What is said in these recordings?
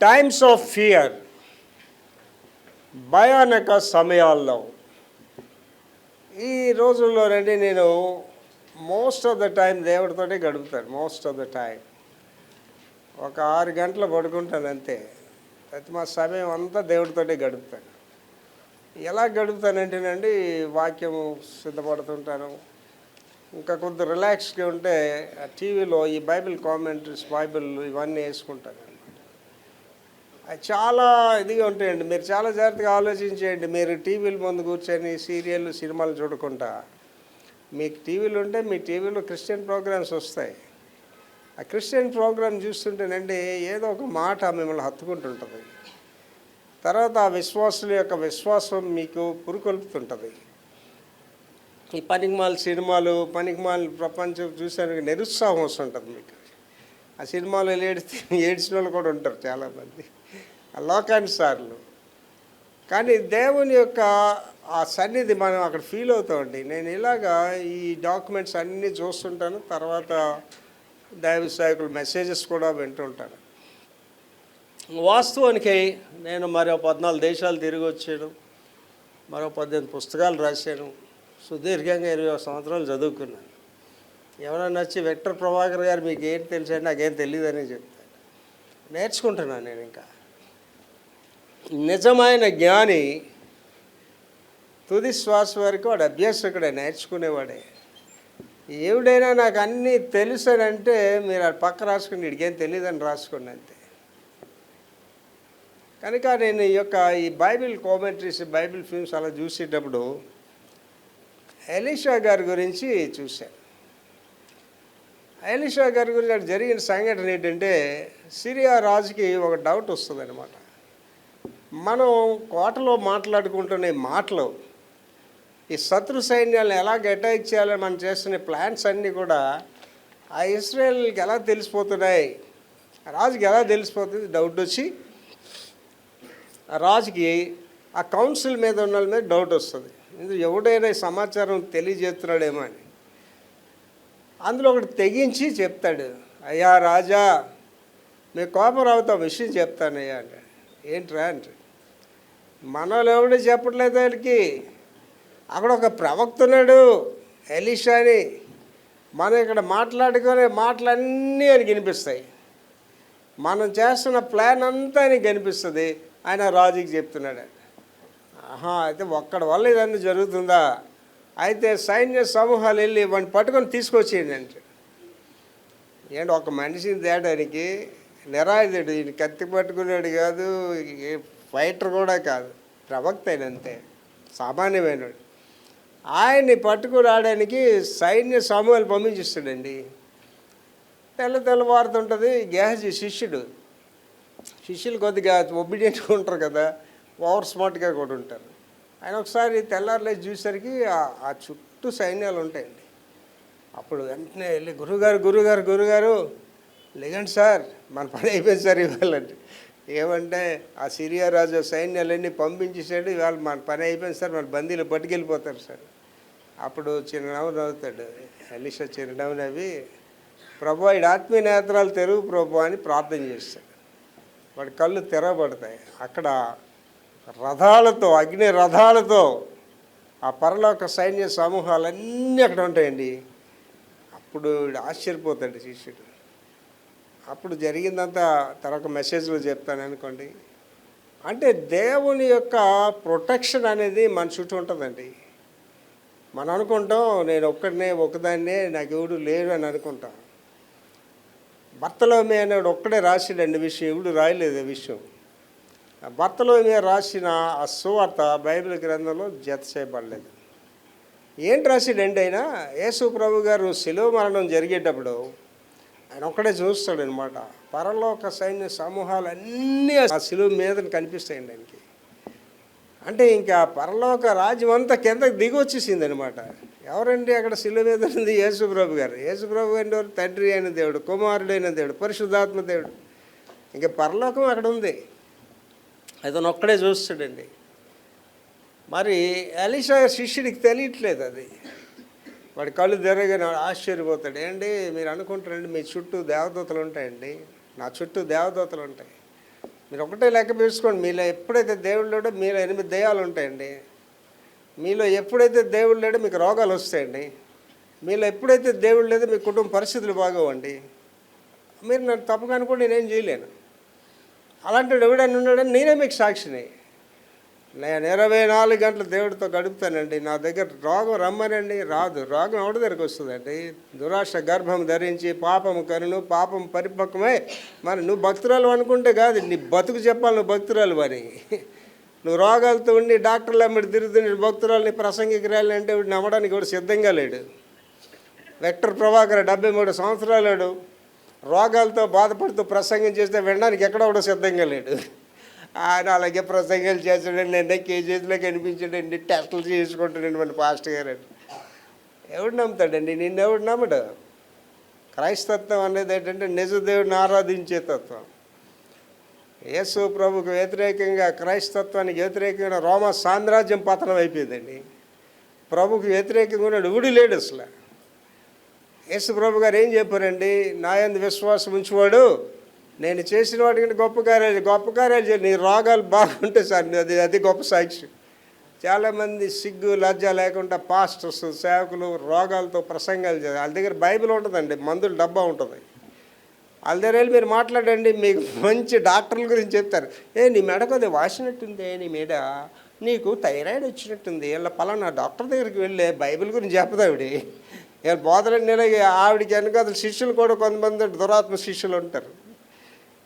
Times of fear, భయానక సమయాల్లో ఈ రోజుల్లో రండి నేను మోస్ట్ ఆఫ్ ద టైం దేవుడితోనే గడుపుతాను. మోస్ట్ ఆఫ్ ద టైం ఒక 6 గంటలు పడుకుంటాను అంతే. అయితే మా సమయం అంతా దేవుడితోటే గడుపుతాను. ఎలా గడుపుతానంటేనండి, వాక్యము సిద్ధపడుతుంటాను. ఇంకా కొంత రిలాక్స్గా ఉంటే టీవీలో ఈ బైబిల్ కామెంటరీస్, బైబిల్ ఇవన్నీ వేసుకుంటాను అనమాట. అది చాలా ఇదిగా ఉంటాయండి. మీరు చాలా జాగ్రత్తగా ఆలోచించేయండి. మీరు టీవీల ముందు కూర్చొని సీరియల్, సినిమాలు చూడకుండా, మీకు టీవీలు ఉంటే మీ టీవీలో క్రిస్టియన్ ప్రోగ్రామ్స్ వస్తాయి. ఆ క్రిస్టియన్ ప్రోగ్రామ్ చూస్తుంటేనండి ఏదో ఒక మాట మిమ్మల్ని హత్తుకుంటుంటుంది. తర్వాత ఆ విశ్వాసుల యొక్క విశ్వాసం మీకు పురుకొల్పుతుంటుంది. ఈ పనికిమాల సినిమాలు, పనికిమాల ప్రపంచం చూసానికి నిరుత్సాహం వస్తుంటుంది మీకు. ఆ సినిమాలో ఏడ్చిన వాళ్ళు కూడా ఉంటారు చాలామంది, ఆ లోకానుసారులు. కానీ దేవుని యొక్క ఆ సన్నిధి మనం అక్కడ ఫీల్ అవుతామండి. నేను ఇలాగా ఈ డాక్యుమెంట్స్ అన్నీ చూస్తుంటాను. తర్వాత దైవ సేవకుల మెసేజెస్ కూడా వింటుంటాను. వాస్తవానికి నేను మరో 14 దేశాలు తిరిగి వచ్చాను, మరో 18 పుస్తకాలు రాశాను, సుదీర్ఘంగా 20 సంవత్సరాలు చదువుకున్నాను. ఎవరైనా వచ్చి విక్టర్ ప్రభాకర్ గారు మీకు ఏంటి తెలుసు అంటే నాకేం తెలియదని చెప్తాను. నేర్చుకుంటున్నాను నేను. ఇంకా నిజమైన జ్ఞాని తుది శ్వాస వరకు వాడు అభ్యాసకుడే, నేర్చుకునేవాడే. ఎవడైనా నాకు అన్నీ తెలుసనంటే మీరు అది పక్క రాసుకుని వీడికేం తెలియదని రాసుకోండి అంతే. కనుక నేను ఈ బైబిల్ కామెంటరీస్, బైబిల్ ఫిల్మ్స్ అలా చూసేటప్పుడు ఎలీషా గారి గురించి చూశాను. ఎలీషా గారి గురించి జరిగిన సంఘటన ఏంటంటే, సిరియా రాజుకి ఒక డౌట్ వస్తుంది అనమాట. మనం కోటలో మాట్లాడుకుంటున్న మాటలు, ఈ శత్రు సైన్యాలను ఎలాగ అటాక్ చేయాలని మనం చేస్తున్న ప్లాన్స్ అన్నీ కూడా ఆ ఇజ్రాయేల్కి ఎలా తెలిసిపోతున్నాయి, రాజుకి ఎలా తెలిసిపోతుంది డౌట్ వచ్చి, ఆ రాజుకి ఆ కౌన్సిల్ మీద ఉన్న వాళ్ళ మీద డౌట్ వస్తుంది. ఎవడైనా సమాచారం తెలియజేస్తున్నాడేమో అని. అందులో ఒకటి తెగించి చెప్తాడు, అయ్యా రాజా, మీ కోపం రావుతా విషయం చెప్తానయ్యా అంటే. ఏంట్రా అంటే, మనోళ్ళు ఎవడు చెప్పట్లేదు వాళ్ళకి, అక్కడ ఒక ప్రవక్త ఉన్నాడు ఎలీషా అని. మనం ఇక్కడ మాట్లాడుకునే మాటలన్నీ ఆయనకి వినిపిస్తాయి, మనం చేస్తున్న ప్లాన్ అంతా ఆయనకి కనిపిస్తుంది. ఆయన రాజుకి చెప్తున్నాడు. అయితే ఒక్కడి వల్ల ఇదన్నీ జరుగుతుందా, అయితే సైన్య సమూహాలు వెళ్ళి వాడిని పట్టుకొని తీసుకొచ్చేయండి అంటే. ఏంటి ఒక మనిషిని తేడానికి నిరాయుధుడు, ఈయన కత్తి పట్టుకున్నాడు కాదు, ఫైటర్ కూడా కాదు, ప్రవక్త అయినంతే, సామాన్యమైనడు. ఆయన్ని పట్టుకురావడానికి సైన్య సమూహాలు పంపించిస్తాడండి. తెల్లవారుతుంటుంది. గేహజీ శిష్యులు కొద్దిగా ఒబీడియంట్గా ఉంటారు కదా, ఓవర్ స్మార్ట్గా కూడా ఉంటారు. ఆయన ఒకసారి తెల్లారులేసి చూసేసరికి ఆ చుట్టూ సైన్యాలు ఉంటాయండి. అప్పుడు వెంటనే వెళ్ళి, గురుగారు లేకండి సార్, మన పని అయిపోయింది సార్ ఇవ్వాలంటే. ఏమంటే ఆ సిరియా రాజు సైన్యాలన్నీ పంపించేసాడు, ఇవాళ మన పని అయిపోయింది సార్, మన బందీలు పట్టుకెళ్ళిపోతారు సార్. అప్పుడు చిరునవ్వు నవ్వుతాడు ఎలీషా. చిరునవ్వు నవ్వి, ప్రభు ఈ ఆత్మీయ నేత్రాలు తెరువు ప్రభు అని ప్రార్థన చేస్తాడు. వాడి కళ్ళు తెరవబడతాయి. అక్కడ రథాలతో, అగ్ని రథాలతో ఆ పరలోక సైన్య సమూహాలన్నీ అక్కడ ఉంటాయండి. అప్పుడు ఆశ్చర్యపోతాడు శిష్యుడు. అప్పుడు జరిగిందంతా తర్వాత మెసేజ్లో చెప్తాను అనుకోండి. అంటే దేవుని యొక్క ప్రొటెక్షన్ అనేది మన చుట్టూ ఉంటుందండి. మనం అనుకుంటాం నేను ఒకదాన్నే, నాకు ఎవడు లేడు అని అనుకుంటాం. బర్తలోమి అనేవాడు ఒక్కడే రాసిడండి విషయం, ఎవడు రాయలేదు ఆ విషయం. బర్తలోమి రాసిన ఆ సువార్త బైబిల్ గ్రంథంలో జత చేయబడలేదు. ఏంటి రాసిడండి ఆయన? యేసు ప్రభు గారు శిలువ మరణం జరిగేటప్పుడు ఆయన ఒక్కడే చూస్తాడనమాట. పరలోక సైన్య సమూహాలన్నీ ఆ శిలువ మీద కనిపిస్తాయండి ఆయనకి. అంటే ఇంకా పరలోక రాజ్యం అంతా కిందకి దిగి వచ్చేసింది అనమాట. ఎవరండి అక్కడ శిలువ మీద ఉంది? యేసుప్రభు గారు. యేసుప్రభు గారి ఎవరు? తండ్రి అయిన దేవుడు, కుమారుడైన దేవుడు, పరిశుద్ధాత్మ దేవుడు. ఇంకా పరలోకం అక్కడ ఉంది, అతను ఒక్కడే చూస్తాడండి. మరి ఎలీషా శిష్యుడికి తెలియట్లేదు అది. వాడి కళ్ళు తిరగని ఆశ్చర్యపోతాడు. ఏంటి మీరు అనుకుంటారండి మీ చుట్టూ దేవదూతలు ఉంటాయండి? నా చుట్టూ దేవదూతలు ఉంటాయి. మీరు ఒకటే లెక్క వేసుకోండి, మీలో ఎప్పుడైతే దేవుడు లేడో మీలో 8 దెయ్యాలు ఉంటాయండి. మీలో ఎప్పుడైతే దేవుడు లేడో మీకు రోగాలు వస్తాయండి. మీలో ఎప్పుడైతే దేవుడు లేదో మీ కుటుంబ పరిస్థితులు బాగోవండి. మీరు నన్ను తప్పుగా అనుకోండి, నేనేం చేయలేను. అలాంటి ఎవడైనా ఉన్నాడని నేనే మీకు సాక్షిని. నేను 24 గంటలు దేవుడితో గడుపుతానండి. నా దగ్గర రోగం రమ్మనండి, రాదు. రోగం ఎవరి దగ్గరికి వస్తుందండి? దురాశ గర్భం ధరించి పాపము కనును పాపం పరిపక్వమై. మరి నువ్వు భక్తురాలు అనుకుంటే కాదు, నీ బతుకు చెప్పాలి నువ్వు భక్తురాలు అని. నువ్వు రోగాలతో ఉండి డాక్టర్లు అమ్మడి తిరుగుతున్న భక్తురాలు నీ ప్రసంగికి రాలంటే వీడు నమ్మడానికి కూడా సిద్ధంగా లేడు. వెక్టర్ ప్రభాకర్ 73 సంవత్సరాలు రోగాలతో బాధపడుతూ ప్రసంగం చేస్తే వినడానికి ఎక్కడ కూడా సిద్ధంగా లేడు. ఆయన అలాగే ప్రసంగాలు చేస్తాడండి, నేను కేజీస్లో కనిపించాడండి, టెస్టులు చేసుకుంటాడండి మన పాస్టర్ గారు. ఎవడు నమ్ముతాడండి? నిన్నెవడు నమ్మడు. క్రైస్తత్వం అనేది ఏంటంటే నిజ దేవుడిని ఆరాధించే తత్వం. యేసు ప్రభుకు వ్యతిరేకంగా, క్రైస్తత్వానికి వ్యతిరేకంగా రోమా సామ్రాజ్యం పతనం అయిపోయిందండి. ప్రభుకు వ్యతిరేకంగా ఉన్నాడు ఊడి లేడు అసలు. యేసు ప్రభు గారు ఏం చెప్పారండి? నా యందు విశ్వాసం ఉంచువాడు నేను చేసిన వాటికంటే గొప్ప కార్యాలు చేయాలి. నీ రోగాలు బాగుంటే సార్ అది గొప్ప సాక్షి. చాలామంది సిగ్గు లజ్జ లేకుండా పాస్టర్స్, సేవకులు రోగాలతో ప్రసంగాలు చేయాలి. వాళ్ళ దగ్గర బైబిల్ ఉంటుందండి, మందుల డబ్బా ఉంటుంది. వాళ్ళ దగ్గర వెళ్ళి మీరు మాట్లాడండి, మీకు మంచి డాక్టర్ల గురించి చెప్తారు. నీ మెడకు అది వాసినట్టుంది, నీ మీద నీకు థైరాయిడ్ వచ్చినట్టుంది, ఇలా పలానా డాక్టర్ దగ్గరికి వెళ్ళే బైబిల్ గురించి చెప్పదు ఆవిడ. ఇలా బోధలని నెలకి ఆవిడకి వెనక శిష్యులు కూడా కొంతమంది దురాత్మ శిష్యులు ఉంటారు.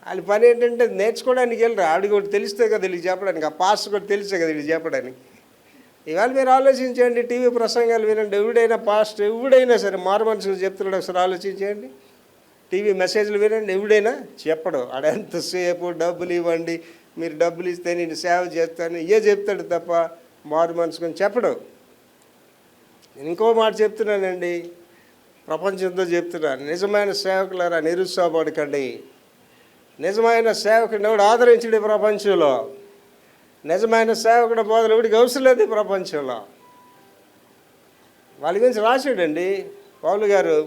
వాళ్ళ పని ఏంటంటే నేర్చుకోవడానికి వెళ్ళరు. ఆవిడ కూడా తెలిస్తే కదా వీళ్ళకి చెప్పడానికి, ఆ పాస్టర్ కూడా తెలిసే కదా వీళ్ళకి చెప్పడానికి. ఇవాళ మీరు ఆలోచించండి, టీవీ ప్రసంగాలు వినండి. ఎవడైనా పాస్టర్ ఎవడైనా సరే మారు మనసుకు చెప్తున్నాడు, ఒకసారి ఆలోచించండి. టీవీ మెసేజ్లు వినండి, ఎవడైనా చెప్పడు. ఆడెంతసేపు డబ్బులు ఇవ్వండి, మీరు డబ్బులు ఇస్తే నేను సేవ చేస్తాను చెప్తాడు తప్ప మారు మనసుకొని చెప్పడు. నేను ఇంకో మాట చెప్తున్నానండి, ప్రపంచంతో చెప్తున్నాను, నిజమైన సేవకులారా నిరుత్సాహపడకండి. నిజమైన సేవకుడిని ఎవడు ఆదరించడు ప్రపంచంలో. నిజమైన సేవకుడు బోధలు ఎవడికి అవసరం లేదు ఈ ప్రపంచంలో. వాళ్ళ గురించి రాశాడండి పౌలు గారు.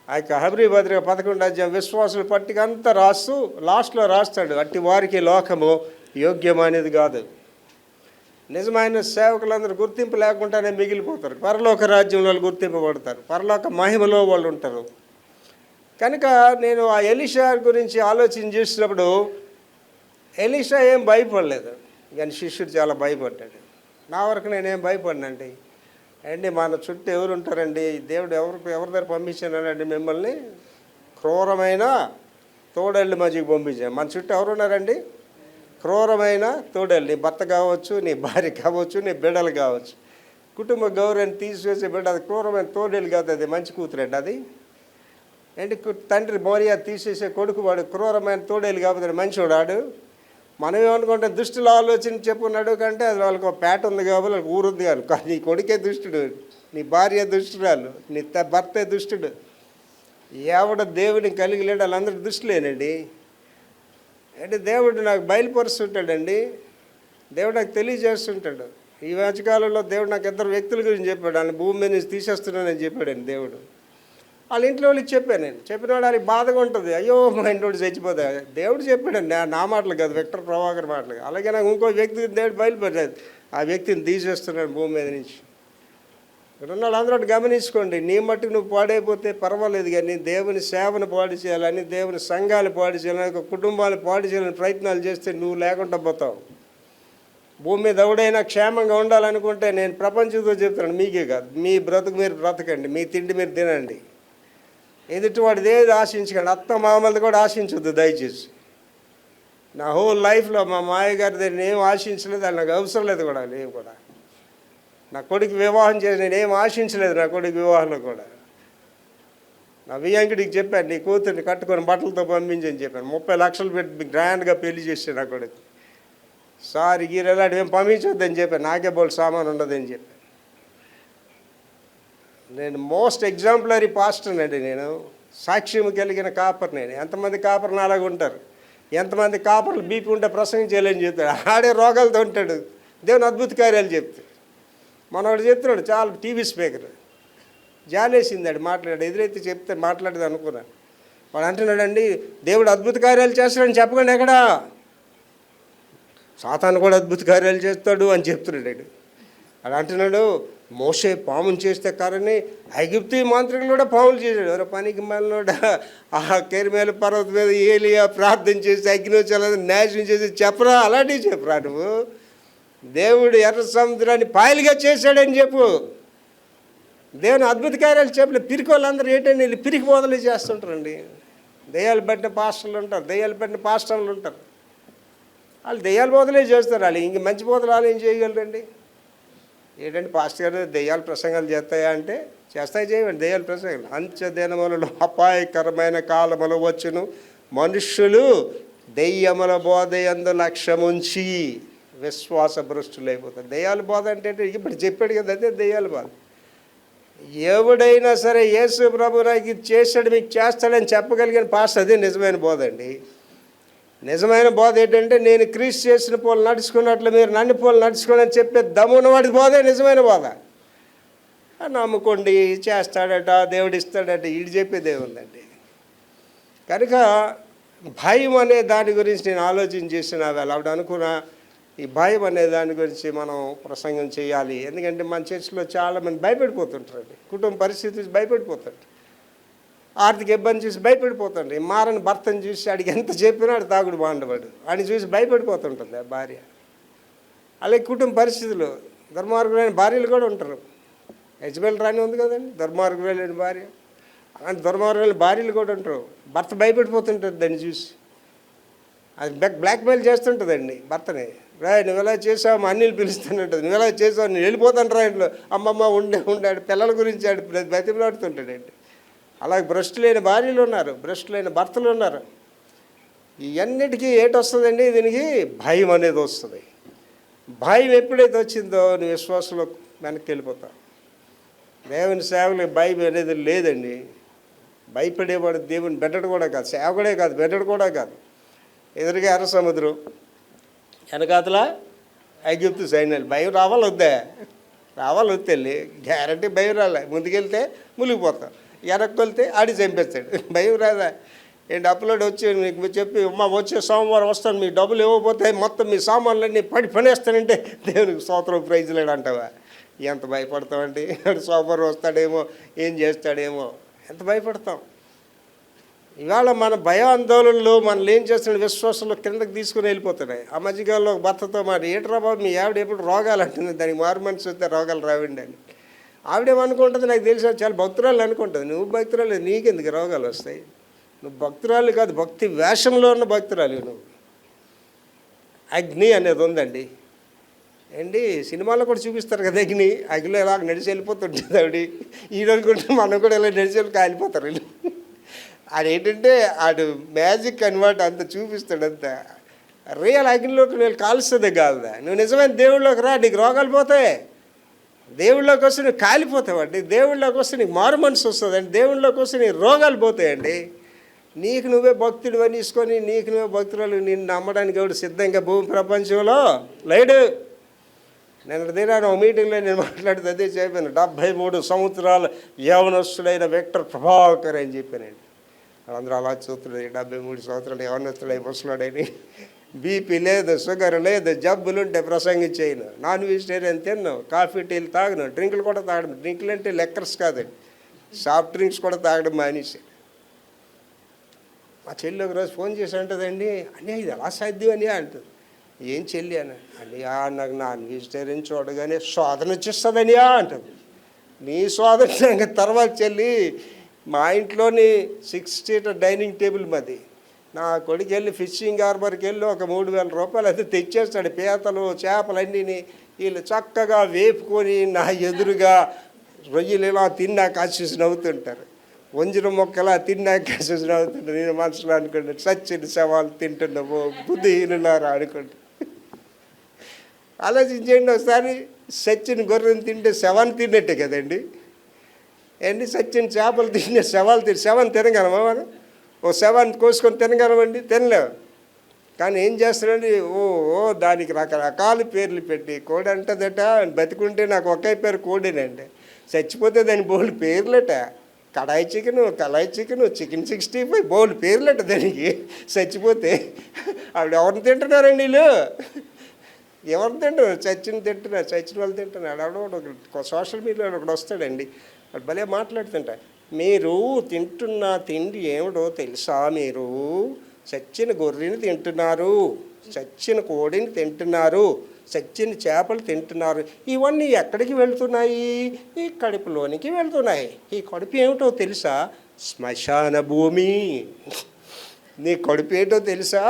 ఆ యొక్క హెబ్రీ పత్రిక 11వ అధ్యాయం విశ్వాసుల పట్టిక అంతా రాస్తూ లాస్ట్లో రాస్తాడు, అట్టి వారికి లోకము యోగ్యమైనది కాదు. నిజమైన సేవకులందరూ గుర్తింపు లేకుండానే మిగిలిపోతారు. పరలోక రాజ్యంలో వాళ్ళు గుర్తింపబడతారు, పరలోక మహిమలో వాళ్ళు ఉంటారు. కనుక నేను ఆ ఎలీషా గురించి ఆలోచన చేసినప్పుడు ఎలీషా ఏం భయపడలేదు, కానీ శిష్యుడు చాలా భయపడ్డాడు. నా వరకు నేనేం భయపడినండి. మన చుట్టూ ఎవరు ఉంటారండి? దేవుడు ఎవరి దగ్గర పంపించానండి? మిమ్మల్ని క్రూరమైన తోడేళ్ళ మధ్యకి పంపించాను. మన చుట్టూ ఎవరున్నారండి? క్రూరమైన తోడేళ్ళు. నీ భర్త కావచ్చు, నీ భార్య కావచ్చు, నీ బిడ్డలు కావచ్చు. కుటుంబ గౌరవాన్ని తీసివేసే బిడ్డ అది క్రూరమైన తోడేళ్ళు కాదు, అది మంచి కూతురండి. అది తండ్రి మోరియా తీసేసే కొడుకు వాడు క్రూరమైన తోడేళ్ళు కాబట్టి మంచివాడు వాడు. మనం ఏమనుకుంటే దుష్టులు ఆలోచన చెప్పుకున్నాడు కంటే అది వాళ్ళకి ఒక పేట ఉంది కాబట్టి వాళ్ళకి ఊరుంది కాదు. నీ కొడుకే దుష్టుడు, నీ భార్య దుష్టురాలు, నీ భర్తే దుష్టుడు. ఎవడ దేవుడిని కలిగి లేడు వాళ్ళందరూ దుష్టులేనండి. దేవుడు నాకు బయలుపరుస్తుంటాడండి, దేవుడు నాకు తెలియజేస్తుంటాడు. ఈ మధ్యకాలంలో దేవుడు నాకు 2 వ్యక్తుల గురించి చెప్పాడు. వాళ్ళని భూమి మీద నుంచి తీసేస్తున్నానని చెప్పాడండి దేవుడు. వాళ్ళ ఇంట్లో వాళ్ళకి చెప్పాను. నేను చెప్పినవాడు వాళ్ళకి బాధగా ఉంటుంది, అయ్యో మా ఇంట్లో చచ్చిపోతా. దేవుడు చెప్పాడండి, నా మాటలు కాదు, వెక్టర్ ప్రభాకర్ మాటలు. అలాగే నాకు ఇంకో వ్యక్తికి దేవుడు బయలుపడ్డాడు, ఆ వ్యక్తిని తీసేస్తున్నాడు భూమి మీద నుంచి. ఇక్కడ ఉన్న వాళ్ళందరూ గమనించుకోండి, నీ మట్టుకు నువ్వు పాడైపోతే పర్వాలేదు, కానీ దేవుని సేవను పాడు చేయాలని, దేవుని సంఘాలు పాడు చేయాలని, కుటుంబాలు పాడు చేయాలని ప్రయత్నాలు చేస్తే నువ్వు లేకుండా పోతావు. భూమి మీద ఎవడైనా క్షేమంగా ఉండాలనుకుంటే నేను ప్రపంచంతో చెప్తున్నాను, మీకే కాదు, మీ బ్రతుకు మీరు బ్రతకండి, మీ తిండి మీరు తినండి. ఎదుటివాడిది ఏది ఆశించకండి, అత్త మామూలు కూడా ఆశించొద్దు దయచేసి. నా హోల్ లైఫ్లో మా మాయగారి దగ్గర నేనేం ఆశించలేదు, అది నాకు అవసరం లేదు కూడా. నేను కూడా నా కొడుకు వివాహం చేసి నేనేం ఆశించలేదు, నా కొడుకు వివాహంలో కూడా. నా వియంకుడికి చెప్పాను, నీ కూతుర్ని కట్టుకొని బట్టలతో పంపించని చెప్పాను. 30 లక్షలు పెట్టి గ్రాండ్గా పెళ్లి చేశాను నా కొడుకు. సార్ గీరెలాంటివి ఏం పంపించొద్దని చెప్పాను, నాకే బోల్ సామాన్ ఉండదని చెప్పాను. నేను మోస్ట్ ఎగ్జాంపులరీ పాస్టర్ అండి. నేను సాక్ష్యం కలిగిన కాపర్. నేను ఎంతమంది కాపర్లు అలాగ ఉంటారు, ఎంతమంది కాపర్లు బీపీ ఉంటే ప్రసంగం చేయలేని చెప్తాడు, ఆడే రోగాలతో ఉంటాడు, దేవుని అద్భుత కార్యాలు చెప్తాడు. మనవాడు చెప్తున్నాడు, చాలా టీవీ స్పీకర్ జాలేసిందాడు మాట్లాడాడు, ఎదురైతే చెప్తే మాట్లాడేది అనుకున్నాను. వాడు అంటున్నాడండి, దేవుడు అద్భుత కార్యాలు చేస్తాడని చెప్పకండి ఎక్కడా, సాతాను కూడా అద్భుత కార్యాలు చేస్తాడు అని చెప్తున్నాడు. అలా అంటున్నాడు, మోషే పాముని చేస్తే కారని ఐగుప్తీ మాంత్రికులు కూడా పాములు చేశాడు. ఎవరో పనికి మళ్ళీ ఆ కెరిమేల పర్వతం మీద ఏలియా ప్రార్థన చేసి అగ్నివచ్చాలని నాశనం చేసి చెప్పరా, అలాంటివి చెప్పరా నువ్వు. దేవుడు ఎర్ర సముద్రాన్ని పాయలుగా చేశాడని చెప్పు. దేవుని అద్భుత కార్యాలు చెప్పలేదు. పిరికి వాళ్ళందరూ ఏంటంటే వీళ్ళు పిరికి బోధలు చేస్తుంటారండి. దెయ్యాలు పట్టిన పాస్టర్లు ఉంటారు, దెయ్యాలు పట్టిన పాస్టర్లు ఉంటారు. వాళ్ళు దెయ్యాలు బోధలే చేస్తారు. వాళ్ళు ఇంక మంచి బోధలు వాళ్ళు ఏం చేయగలరండి? ఏంటంటే పాస్టర్ గారు దెయ్యాలు ప్రసంగాలు చేస్తాయా అంటే చేస్తాయి, చేయవండి దెయ్యాలు ప్రసంగాలు. అంత్య దినములలో అపాయకరమైన కాలములు వచ్చును, మనుష్యులు దెయ్యముల బోధ యందు లక్ష్యముంచి విశ్వాస భ్రష్టులైపోతారు. దెయ్యాల బోధ అంటే ఇప్పుడు చెప్పాడు కదా, అదే దెయ్యాల బోధ. ఎవడైనా సరే యేసు ప్రభు నాకు ఇది చేశాడు మీకు చేస్తాడని చెప్పగలిగిన పాస్టర్ అదే నిజమైన బోధ అండి. నిజమైన బోధ ఏంటంటే నేను క్రీస్తు చేసిన పోలు నడుచుకున్నట్లు మీరు నన్ను పోలు నడుచుకోండి అని చెప్పే దమ్మున్న వాడి బోధే నిజమైన బోధ. నమ్ముకోండి, చేస్తాడట, దేవుడు ఇస్తాడట, ఈడు చెప్పేది ఏముందండి. కనుక భయం అనే దాని గురించి నేను ఆలోచన చేసిన ఆవిడ అనుకున్నా, ఈ భయం అనే దాని గురించి మనం ప్రసంగం చేయాలి. ఎందుకంటే మన చర్చిలో చాలామంది భయపడిపోతుంటారండి. కుటుంబ పరిస్థితి చూసి భయపడిపోతుంటారు, ఆర్థిక ఇబ్బంది చూసి భయపడిపోతుంటారు. మారని భర్తను చూసి ఆడికి ఎంత చెప్పినా ఆడు తాగుడు బాండవాడు, ఆడిని చూసి భయపడిపోతుంటుంది ఆ భార్య. అలాగే కుటుంబ పరిస్థితులు దుర్మార్గులైన భార్యలు కూడా ఉంటారు. యజ్బేల్ రాణి ఉంది కదండి, దుర్మార్గులైన భార్య. అలాంటి దుర్మార్గులైన భార్యలు కూడా ఉంటారు. భర్త భయపడిపోతుంటుంది దాన్ని చూసి. అది బ్లాక్మెయిల్ చేస్తుంటుందండి భర్తని. నువ్వు ఎలా చేసావు, మా అన్నీళ్ళు పిలుస్తుంటుంది, నువ్వు ఎలా చేసావు, నేను వెళ్ళిపోతాను రా ఇంట్లో, అమ్మమ్మ ఉండాడు పిల్లల గురించి ఆడు బతిమలాడుతుంటాడండి. అలాగే భ్రష్టులైన భార్యలు ఉన్నారు, భ్రష్టులైన భర్తలు ఉన్నారు. ఇవన్నిటికీ ఏటి వస్తుందండి, దీనికి భయం అనేది వస్తుంది. భయం ఎప్పుడైతే వచ్చిందో నువ్వు విశ్వాసంలో వెనక్కి వెళ్ళిపోతావు. దేవుని సేవలో భయం అనేది లేదండి. భయపడేవాడు దేవుని బెట్టడు కూడా కాదు, సేవకుడే కాదు, బెట్టడు కూడా కాదు. ఎదురుగా ఎర్ర సముద్రం, వెనకాతల ఐగుప్తు సైన్యాలు. భయం రావాలి వద్దా? రావాలి వద్దెళ్ళి గ్యారంటీ భయం రాలే. ముందుకెళ్తే మునిగిపోతాం, వెనక్కి వెళ్తే ఆడి చంపేస్తాడు. భయం రాదా ఏంటి? అప్లోడ్ వచ్చి నీకు చెప్పి వచ్చే సోమవారం వస్తాను, మీ డబ్బులు ఇవ్వకపోతే మొత్తం మీ సామాన్లన్నీ పడేస్తానంటే దేవునికి స్తోత్రం ప్రైజ్ లేడు అంటావా? ఎంత భయపడతామండి. సోమవారం వస్తాడేమో, ఏం చేస్తాడేమో, ఎంత భయపడతాం. ఇవాళ మన భయాందోళనలు మనల్ని ఏం చేస్తున్నాడు, విశ్వాసంలో కిందకి తీసుకుని వెళ్ళిపోతున్నాయి. ఆ మధ్యకాలంలో ఒక భర్తతో మాట, ఏంట్రా బాబు మీ ఆవిడ ఎప్పుడు రోగాలు అంటుంది, దానికి మారు మనసు వస్తే రోగాలు రావండి అని. ఆవిడేమనుకుంటుంది నాకు తెలిసి చాలా భక్తురాలు అనుకుంటుంది. నువ్వు భక్తురాలు, నీకెందుకు రోగాలు వస్తాయి? నువ్వు భక్తురాలు కాదు, భక్తి వేషంలో ఉన్న భక్తురాలు నువ్వు. అగ్ని అనేది ఉందండి ఏంటి, సినిమాలో కూడా చూపిస్తారు కదా అగ్ని. అగ్నిలో ఎలా నడిచి వెళ్ళిపోతుంటుంది ఆవిడ. ఈడనుకుంటే మనం కూడా ఇలా నడిచి వెళ్ళి కాలిపోతారు వీళ్ళు. ఆడేంటంటే ఆడు మ్యాజిక్ అనమాట, అంత చూపిస్తాడు అంత. రియల్ అగ్నిలోకి నేను కాలుస్తుంది కాదా. నువ్వు నిజమైన దేవుళ్ళలోకి రా, నీకు రోగాలు పోతాయి. దేవుళ్ళలోకి వస్తే నువ్వు కాలిపోతావండి. దేవుళ్ళలోకి వస్తే నీకు మారు మనసు వస్తుందండి. దేవుళ్ళలోకి వస్తే నీ రోగాలు పోతాయండి. నీకు నువ్వే భక్తుడు అనేసుకొని నీకు నువ్వే భక్తురాలు నిన్ను నమ్మడానికి ఎవడు సిద్ధంగా భూమి ప్రపంచంలో లేడు. నేను దినాను ఒక మీటింగ్లో నేను మాట్లాడితే అదే చెప్పాను. 73 సంవత్సరాల యవనస్తుడైన విక్టర్ ప్రభాకర్ అని చెప్పానండి. అందరూ అలా చూస్తున్నాడు, 73 సంవత్సరాలు యవనస్తుడై ముసలాడని. బీపీ లేదు, షుగర్ లేదు, జబ్బులుంటే ప్రసంగించేయను, నాన్ వెజిటేరియన్ తిన్నాను, కాఫీ టీలు తాగను, డ్రింకులు కూడా తాగడం. డ్రింకులు అంటే లెక్కర్స్ కాదండి, సాఫ్ట్ డ్రింక్స్ కూడా తాగడం మానేసి. మా చెల్లి ఒక రోజు ఫోన్ చేసి అంటుందండి, అన్నీ ఇది ఎలా సాధ్యం అని అంటుంది. ఏం చెల్లి అని అంటే, నాకు నాన్ వెజిటేరియన్ చూడగానే శోధన వచ్చేస్తుందనియా అంటుంది. నీ శోధన తర్వాత చెల్లి, మా ఇంట్లోని 6 సీటర్ డైనింగ్ టేబుల్ మాది. నా కొడుకు వెళ్ళి ఫిషింగ్ హార్బర్కి వెళ్ళి ఒక 3,000 రూపాయలు అయితే తెచ్చేస్తాడు. పీతలు చేపలన్నీ వీళ్ళు చక్కగా వేపుకొని నా ఎదురుగా రొయ్యలు ఇలా తిన్నాక ఆశీస్సు నవ్వుతుంటారు, వంజర మొక్కలా తిన్నాక ఆశీస్సు నవ్వుతుంటారు. నేను మనసులో అనుకుంటాను, సచ్చిన శవాలు తింటున్నావు బుద్ధిహీనులారా అనుకుంటా. ఆలోచించండి ఒకసారి, సచ్చిన గొర్రెని తింటే శవాన్ని తిన్నట్టే కదండి. ఏంటి సచ్చిన చేపలు తినే శవాలు శవాన్ని తినగలమా మనం? ఓ శవాన్ని కోసుకొని తినగలమండి? తినలేము. కానీ ఏం చేస్తారండి, దానికి రకరకాల పేర్లు పెట్టి, కోడి అంటదట, బతికుంటే నాకు ఒకే పేరు కోడేనండి, చచ్చిపోతే దాని బోల్డ్ పేర్లట. కడాయి చికెను, కళాయి చికెను, చికెన్ 65 బోల్డ్ పేర్లట దానికి. చచ్చిపోతే ఆవిడ ఎవరిని తింటున్నారండి వీళ్ళు? ఎవరు తింటున్నారు? చచ్చిన వాళ్ళు తింటున్నాడు. ఎవడో సోషల్ మీడియాలో ఒకడు వస్తాడండి, వాడు భలే మాట్లాడుతుంటా. మీరు తింటున్న తిండి ఏమిటో తెలుసా? మీరు చచ్చిన గొర్రెని తింటున్నారు, చచ్చిన కోడిని తింటున్నారు, చచ్చిన చేపలు తింటున్నారు. ఇవన్నీ ఎక్కడికి వెళ్తున్నాయి? ఈ కడుపులోనికి వెళ్తున్నాయి. ఈ కడుపు ఏమిటో తెలుసా? శ్మశాన భూమి. నీ కడుపు ఏంటో తెలుసా?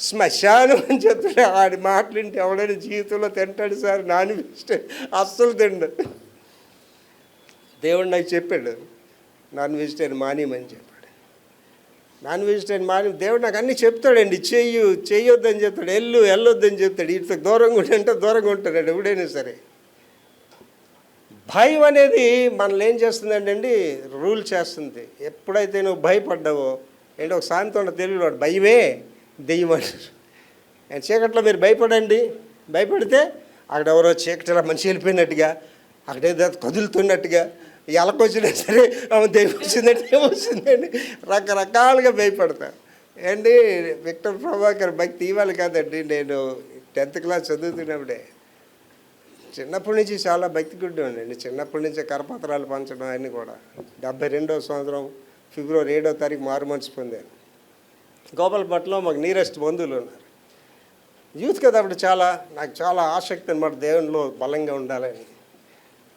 శ్మశానం అని చెప్తున్నా. ఆడి మాటలింటే ఎవడైనా జీవితంలో తింటాడు సార్? నాన్ వెజిటేరియన్ అస్సలు తిండు. దేవుడు నాకు చెప్పాడు నాన్ వెజిటేరియన్ మానేయమని చెప్పాడు. నాన్ వెజిటేరియన్ దేవుడు నాకు అన్నీ చెప్తాడండి. చెయ్యొద్దని చెప్తాడు, వెళ్ళొద్దని చెప్తాడు. ఇట్లా దూరంగా ఉంటే దూరంగా ఉంటాడు ఎవడైనా సరే. భయం అనేది మనల్ని ఏం చేస్తుందండి? రూల్ చేస్తుంది. ఎప్పుడైతే నువ్వు భయపడ్డావో ఏంటి, ఒక సాయంత్రం తెలుగులో భయమే దెయ్యం అంటారు. చీకట్లో మీరు భయపడండి, భయపడితే అక్కడ ఎవరో చీకటిలో మనిషి వెళ్ళిపోయినట్టుగా, అక్కడేదో కదులుతున్నట్టుగా, ఎలకొచ్చినా సరే దెయ్యం వచ్చిందంటే ఏమొచ్చిందండి, రకరకాలుగా భయపడతాను. ఏంటి విక్టర్ ప్రభాకర్ భక్తి ఇవ్వాలి కాదండి. నేను 10th క్లాస్ చదువుతున్నప్పుడే చిన్నప్పటి నుంచి చాలా భక్తి గుడ్డి ఉండండి. చిన్నప్పటి నుంచే కరపత్రాలు పంచడం అన్నీ కూడా. 72వ సంవత్సరం ఫిబ్రవరి 7వ తారీఖు మారుమనసు పొందాను. గోపాలపట్నంలో మాకు నీరెస్ట్ బంధువులు ఉన్నారు. యూత్ కదా అప్పుడు నాకు చాలా ఆసక్తి అనమాట దేవునిలో బలంగా ఉండాలని.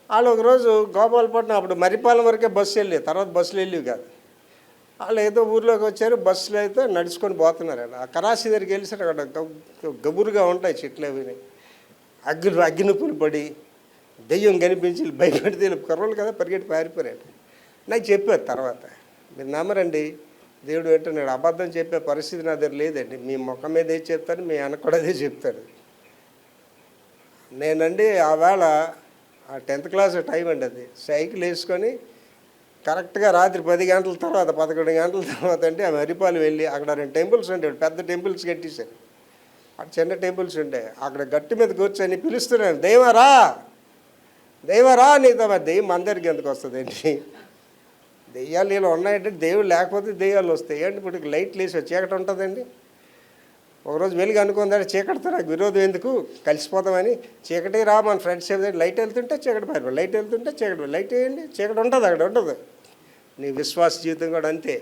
వాళ్ళు ఒకరోజు గోపాలపట్నం, అప్పుడు మరిపాలెం వరకే బస్సు వెళ్ళేవి, తర్వాత బస్సులు వెళ్ళేవి కాదు. వాళ్ళు ఏదో ఊర్లోకి వచ్చారు, బస్సులు అయితే నడుచుకొని పోతున్నారు. ఆ కరాసి దగ్గరికి వెళ్ళేసరి అక్కడ గబురుగా ఉంటాయి చెట్లు అవి. అగ్గినొప్పులు పడి దెయ్యం కనిపించి భయపెడితే కుర్రలు కదా పరిగెట్టి పారిపోయాడు. నాకు చెప్పారు తర్వాత, మీరు నమ్మరండి, దేవుడు వెంటనే అబద్ధం చెప్పే పరిస్థితి నా దగ్గర లేదండి. మీ ముఖం మీద ఏది చెప్తాను, మీ వెనక కూడా అదే చెప్తాడు. నేనండి ఆ వేళ ఆ 10th క్లాస్ టైం అండి, అది సైకిల్ వేసుకొని కరెక్ట్గా రాత్రి 10 గంటల తర్వాత 11 గంటల తర్వాత అంటే ఆ మరిపాలు వెళ్ళి అక్కడ 2 టెంపుల్స్ ఉండేవి, పెద్ద టెంపుల్స్ కట్టేశారు. అక్కడ చిన్న టెంపుల్స్ ఉండే, అక్కడ గట్టి మీద కూర్చొని పిలుస్తున్నాను, దైవరా దైవరా నీతో. మరి దెయ్యం మన దగ్గరికి ఎందుకు వస్తుందండి? దెయ్యాలు నీళ్ళు ఉన్నాయంటే దేవుడు లేకపోతే దెయ్యాలు వస్తాయి. ఏంటి ఇప్పుడు లైట్లు వేసి చీకటి ఉంటుందండి. ఒకరోజు వెలుగు అనుకుందంటే చీకటితో నాకు విరోధం ఎందుకు, కలిసిపోతామని చీకటి రా మన ఫ్రెండ్స్ ఏదైతే లైట్ వెళ్తుంటే చీకటి పారిపో, లైట్ వెళ్తుంటే చీకటి, లైట్ వేయండి చీకటి ఉంటుంది, అక్కడ ఉండదు. నీ విశ్వాస జీవితం కూడా అంతే.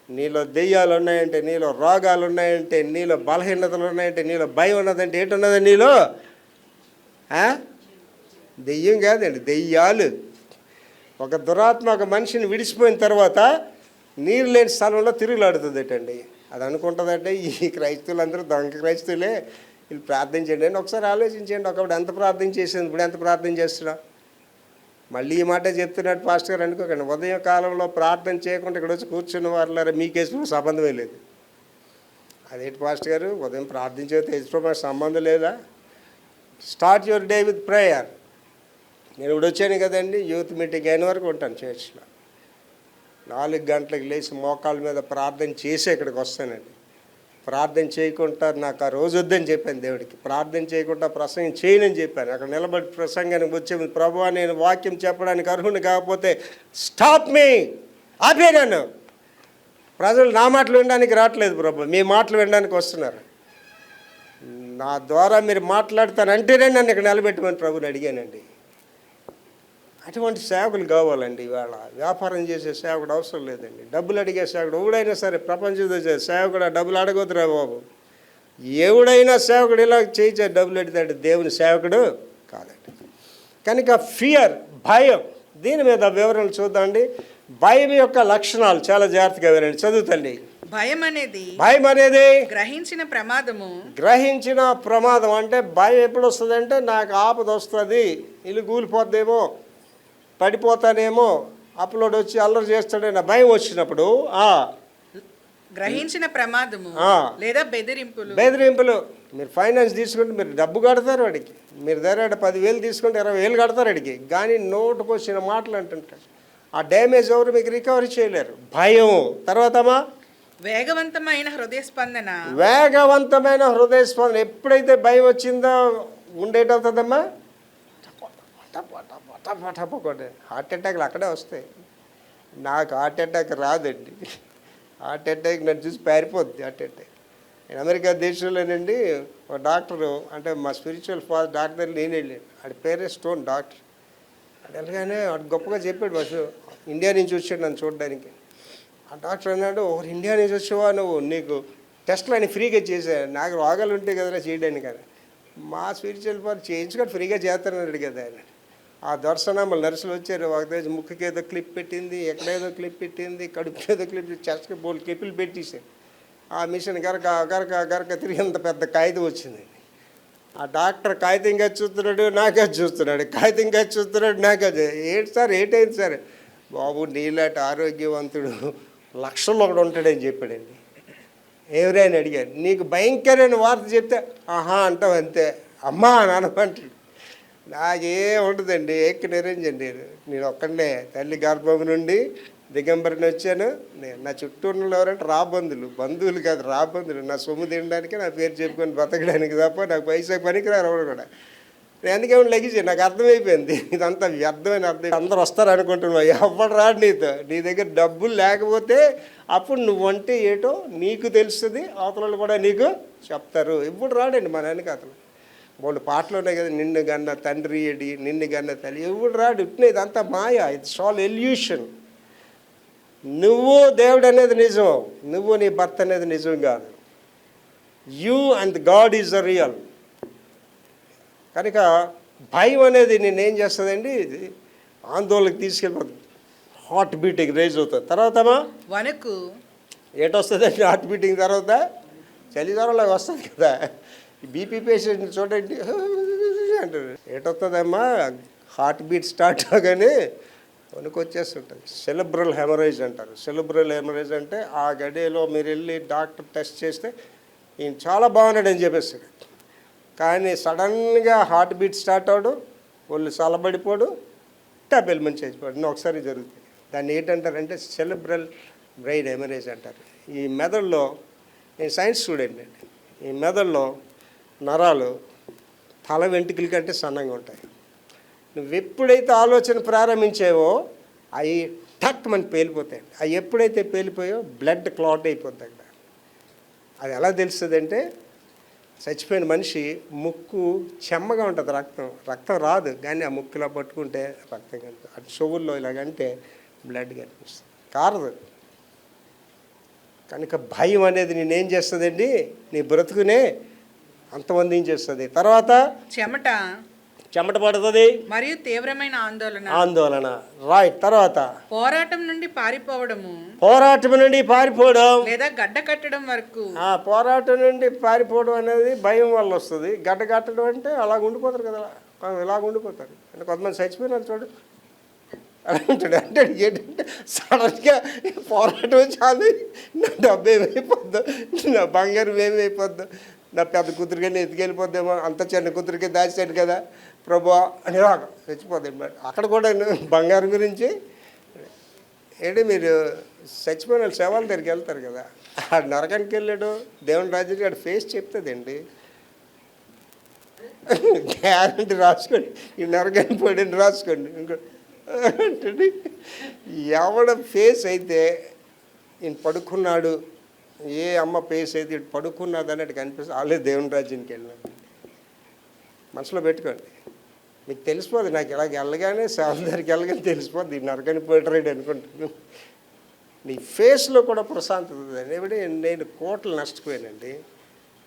నీలో దెయ్యాలు ఉన్నాయంటే, నీలో రోగాలు ఉన్నాయంటే, నీలో బలహీనతలు ఉన్నాయంటే, నీలో భయం ఉన్నదంటే ఏంటున్నది నీలో? దెయ్యం కాదండి, దెయ్యాలు. ఒక దురాత్మ ఒక మనిషిని విడిచిపోయిన తర్వాత నీరు లేని స్థలంలో తిరుగులాడుతుందటండి. అది అనుకుంటుందంటే ఈ క్రైస్తవులందరూ దొంగ క్రైస్తవులే, వీళ్ళు ప్రార్థన చేయండి అని. ఒకసారి ఆలోచించండి, ఒకప్పుడు ఎంత ప్రార్థన చేసేది, ఇప్పుడు ఎంత ప్రార్థన చేస్తున్నా? మళ్ళీ ఈ మాట చెప్తున్నాడు పాస్టర్ గారు అనుకోకండి. ఉదయం కాలంలో ప్రార్థన చేయకుండా ఇక్కడ వచ్చి కూర్చున్న వాళ్ళ మీ కేసులో సంబంధమే లేదు. అదేంటి పాస్టర్ గారు, ఉదయం ప్రార్థించేది యేసుతో సంబంధం లేదా? Start your day with prayer. నేను ఇప్పుడు వచ్చాను కదండి, యూత్ మీటింగ్ అయిన వరకు ఉంటాను చర్చ్లో. 4 గంటలకు లేచి మోకాళ్ళ మీద ప్రార్థన చేసి ఇక్కడికి వస్తానండి. ప్రార్థన చేయకుండా నాకు ఆ రోజు వద్దని చెప్పాను దేవుడికి. ప్రార్థన చేయకుండా ప్రసంగం చేయనని చెప్పాను. అక్కడ నిలబడి ప్రసంగానికి వచ్చే ప్రభువా, నేను వాక్యం చెప్పడానికి అర్హుని కాకపోతే స్టాప్ మీ, ఆపేనాను. ప్రజలు నా మాటలు వినడానికి రావట్లేదు ప్రభు, మీ మాటలు వినడానికి వస్తున్నారు. నా ద్వారా మీరు మాట్లాడతానంటేనే నన్ను ఇక్కడ నిలబెట్టమని ప్రభుని అడిగానండి. అటువంటి సేవకులు కావాలండి. ఇవాళ వ్యాపారం చేసే సేవకుడు అవసరం లేదండి. డబ్బులు అడిగే సేవకుడు ఎవడైనా సరే, ప్రపంచంలో సేవకుడు డబ్బులు అడగొద్దురా బాబు. ఎవడైనా సేవకుడు ఇలా చేయించే డబ్బులు అడిగితే దేవుని సేవకుడు కాదండి. కనుక ఫియర్, భయం, దీని మీద వివరణలు చూద్దామండి. భయం యొక్క లక్షణాలు చాలా జాగ్రత్తగా వినండి. చదువుతండి. భయం అనేది గ్రహించిన ప్రమాదం. అంటే భయం ఎప్పుడు వస్తుందంటే, నాకు ఆపద వస్తుంది, ఇల్లు కూలిపోద్దేమో, పడిపోతానేమో, అప్లోడ్ వచ్చి అల్లరి చేస్తాడని భయం వచ్చినప్పుడు గ్రహించిన ప్రమాదము లేదా బెదిరింపులు. మీరు ఫైనాన్స్ తీసుకుంటే మీరు డబ్బు కడతారు వాడికి, మీరు దగ్గర 10,000 తీసుకుంటే 20,000 కడతారు వాడికి. కానీ నోటుకు వచ్చిన మాటలు అంటుంటారు. ఆ డ్యామేజ్ ఎవరు మీకు రికవరీ చేయలేరు. భయం. తర్వాతమా వేగవంతమైన హృదయ స్పందన. ఎప్పుడైతే భయం వచ్చిందో ఉండేటవుతుందమ్మా, టపకొండి. హార్ట్ అటాక్లు అక్కడే వస్తాయి. నాకు హార్ట్ అటాక్ రాదండి. హార్ట్ అటాక్ నన్ను చూసి పారిపోద్ది. హార్ట్ అటాక్ నేను అమెరికా దేశంలోనండి ఒక డాక్టరు, అంటే మా స్పిరిచువల్ ఫాదర్ డాక్టర్ దగ్గర నేను వెళ్ళాను. ఆడి పేరే స్టోన్ డాక్టర్. అది వెళ్ళగానే వాడు గొప్పగా చెప్పాడు. బస్సు ఇండియా నుంచి వచ్చాడు నన్ను చూడడానికి. ఆ డాక్టర్ అన్నాడు, ఒకరు ఇండియా నుంచి వచ్చావా నువ్వు, నీకు టెస్ట్లు అని ఫ్రీగా చేశాను. నాకు రోగాలు ఉంటాయి కదరా చేయడానికి అని. మా స్పిరిచువల్ ఫాదర్ చేయించుకొని ఫ్రీగా చేస్తానన్నాడు కదా ఆయన. ఆ దర్శనామలు నర్సులు వచ్చారు. ఒక రోజు ముక్కుకి ఏదో క్లిప్ పెట్టింది, ఎక్కడేదో క్లిప్ పెట్టింది, కడుపుకి ఏదో క్లిప్, చెస్ట్కి బోల్ క్లిప్పులు పెట్టేసారు. ఆ మిషన్ గరక గరక గరక తిరిగి అంత పెద్ద కాగితం వచ్చింది. ఆ డాక్టర్ కాగితం గది చూస్తున్నాడు, నాకే చూస్తున్నాడు, కాగితం గది చూస్తున్నాడు, నాకే. ఏంటి సార్, ఏంటైంది సార్? బాబు నీలాంటి ఆరోగ్యవంతుడు లక్షల్లో ఒకడు ఉంటాడని చెప్పాడండి. ఎవరైనా అడిగారు, నీకు భయంకరమైన వార్త చెప్తే ఆహా అంటావు అంతే, అమ్మా నానమంటాడు. నాకేం ఉండదండి, ఏక నిరంజండి. నేను ఒక్కడే తల్లి గర్భం నుండి దిగంబరిని వచ్చాను. నా చుట్టూ ఉన్న ఎవరంటే రాబంధులు, బంధువులు కాదు రాబంధులు. నా సొమ్ము తినడానికి, నా పేరు చెప్పుకొని బతకడానికి తప్ప నాకు పైసా పనికిరారు ఎవరు కూడా. నేను అందుకే లెగిసి నాకు అర్థమైపోయింది ఇదంతా వ్యర్థమైన అర్థం. అందరు వస్తారు అనుకుంటున్నావు, ఎవరు రాడు నీతో. నీ దగ్గర డబ్బులు లేకపోతే అప్పుడు నువ్వంటే ఏటో నీకు తెలుస్తుంది, అవతల కూడా నీకు చెప్తారు. ఇప్పుడు రాడండి మా నాన్నకి అతను. వాళ్ళు పాటలు ఉన్నాయి కదా, నిన్ను గన్న తండ్రి ఎడి, నిన్ను గన్న తల్లి, ఎవడు రాడు. ఇట్లా ఇదంతా మాయ, ఇట్స్ ఆల్ ఎల్యూషన్. నువ్వు దేవుడు అనేది నిజం, నువ్వు నీ భర్త అనేది నిజం కాదు. You and God is the real. కనుక భయం అనేది నేనేం చేస్తుందండి, ఇది ఆందోళనకి తీసుకెళ్ళిపోతుంది. హార్ట్ బీటింగ్ రేజ్ అవుతుంది. తర్వాతమా వణుకు ఏటొస్తుందండి హార్ట్ బీటింగ్ తర్వాత? చలిజ్వరంలాగా వస్తుంది కదా. బీపీ పేషెంట్ చూడండి అంటారు. ఏటొస్తుందమ్మా, హార్ట్ బీట్ స్టార్ట్ అవగానే వణుకు వచ్చేస్తుంటుంది. సెలబ్రల్ హెమరేజ్ అంటారు. సెలబ్రల్ హెమరేజ్ అంటే ఆ గడియలో మీరు వెళ్ళి డాక్టర్ టెస్ట్ చేస్తే ఈయన చాలా బాగున్నాడని చెప్పేస్తాడు. కానీ సడన్గా హార్ట్ బీట్ స్టార్ట్ అవడు, ఒళ్ళు చల్లబడిపోడు, టబ్బెల్ మంచి చచ్చిపోడు. ఒకసారి జరుగుతుంది. దాన్ని ఏంటంటారంటే సెలబ్రల్ బ్రెయిన్ హెమరేజ్ అంటారు. ఈ మెదడులో, నేను సైన్స్ స్టూడెంట్ అండి, ఈ మెదడులో నరాలు తల వెంట్రుకల కంటే సన్నంగా ఉంటాయి. నువ్వు ఎప్పుడైతే ఆలోచన ప్రారంభించావో అవి టక్ మనకి పేలిపోతాయి. అవి ఎప్పుడైతే పేలిపోయో బ్లడ్ క్లాట్ అయిపోద్ది అక్కడ. అది ఎలా తెలుస్తుంది అంటే, చచ్చిపోయిన మనిషి ముక్కు చెమ్మగా ఉంటుంది, రక్తం రాదు, కానీ ఆ ముక్కులా పట్టుకుంటే రక్తం కనిపిస్తుంది. అటు చెవుల్లో ఇలాగంటే బ్లడ్ కనిపిస్తుంది, కారదు. కనుక భయం అనేది నేనేం చేస్తుందండి, నీ బ్రతుకునే అంతమందించేస్తుంది. తర్వాత చెమట పడుతుంది మరియు తీవ్రమైన ఆందోళన. రైట్. తర్వాత పోరాటం నుండి పారిపోవడం లేదా గడ్డ కట్టడం వరకు. పోరాటం నుండి పారిపోవడం అనేది భయం వల్ల వస్తుంది. గడ్డ కట్టడం అంటే అలాగ ఉండిపోతారు కదా, ఇలాగ ఉండిపోతారు. అంటే కొంతమంది చచ్చిపోయినారు చూడు, అలా ఉంటాడు. అంటే ఏంటంటే సడన్గా పోరాటం చాలు, నా డబ్బు ఏమైపోద్దు, నా బంగారం ఏమైపోద్దు, నా పెద్ద కూతురికైనా ఎత్తుకెళ్ళిపోద్దేమో, అంత చిన్న కూతురికే దాచాడు కదా ప్రభువా అని చచ్చిపోతాడు. అక్కడ కూడా బంగారం గురించి ఏంటి, మీరు చచ్చిపోయిన శవాల దగ్గరికి వెళ్తారు కదా, ఆ నరకానికి వెళ్ళాడు దేవుని రాజ్యానికి, ఆడ ఫేస్ చెప్తుందండి, గ్యారంటీ రాసుకోండి, ఈ నరకానికి పోయాడని రాసుకోండి. ఇంకో అంటే ఎవడ ఫేస్ అయితే ఈయన పడుకున్నాడు, ఏ అమ్మ ఫేస్ అయితే ఇటు పడుకున్నది అన్నట్టు కనిపిస్తుంది, వాళ్ళే దేవుని రాజ్యానికి వెళ్ళినాడు. మనసులో పెట్టుకోండి, మీకు తెలిసిపోదు. నాకు ఇలాగ వెళ్ళగానే శవం దగ్గరికి వెళ్ళగానే తెలిసిపోద్ది, నరకని పోయిటరాడు అనుకుంటున్నాను. నీ ఫేస్లో కూడా ప్రశాంతత. ఎప్పుడే నేను కోట్లు నష్టపోయానండి.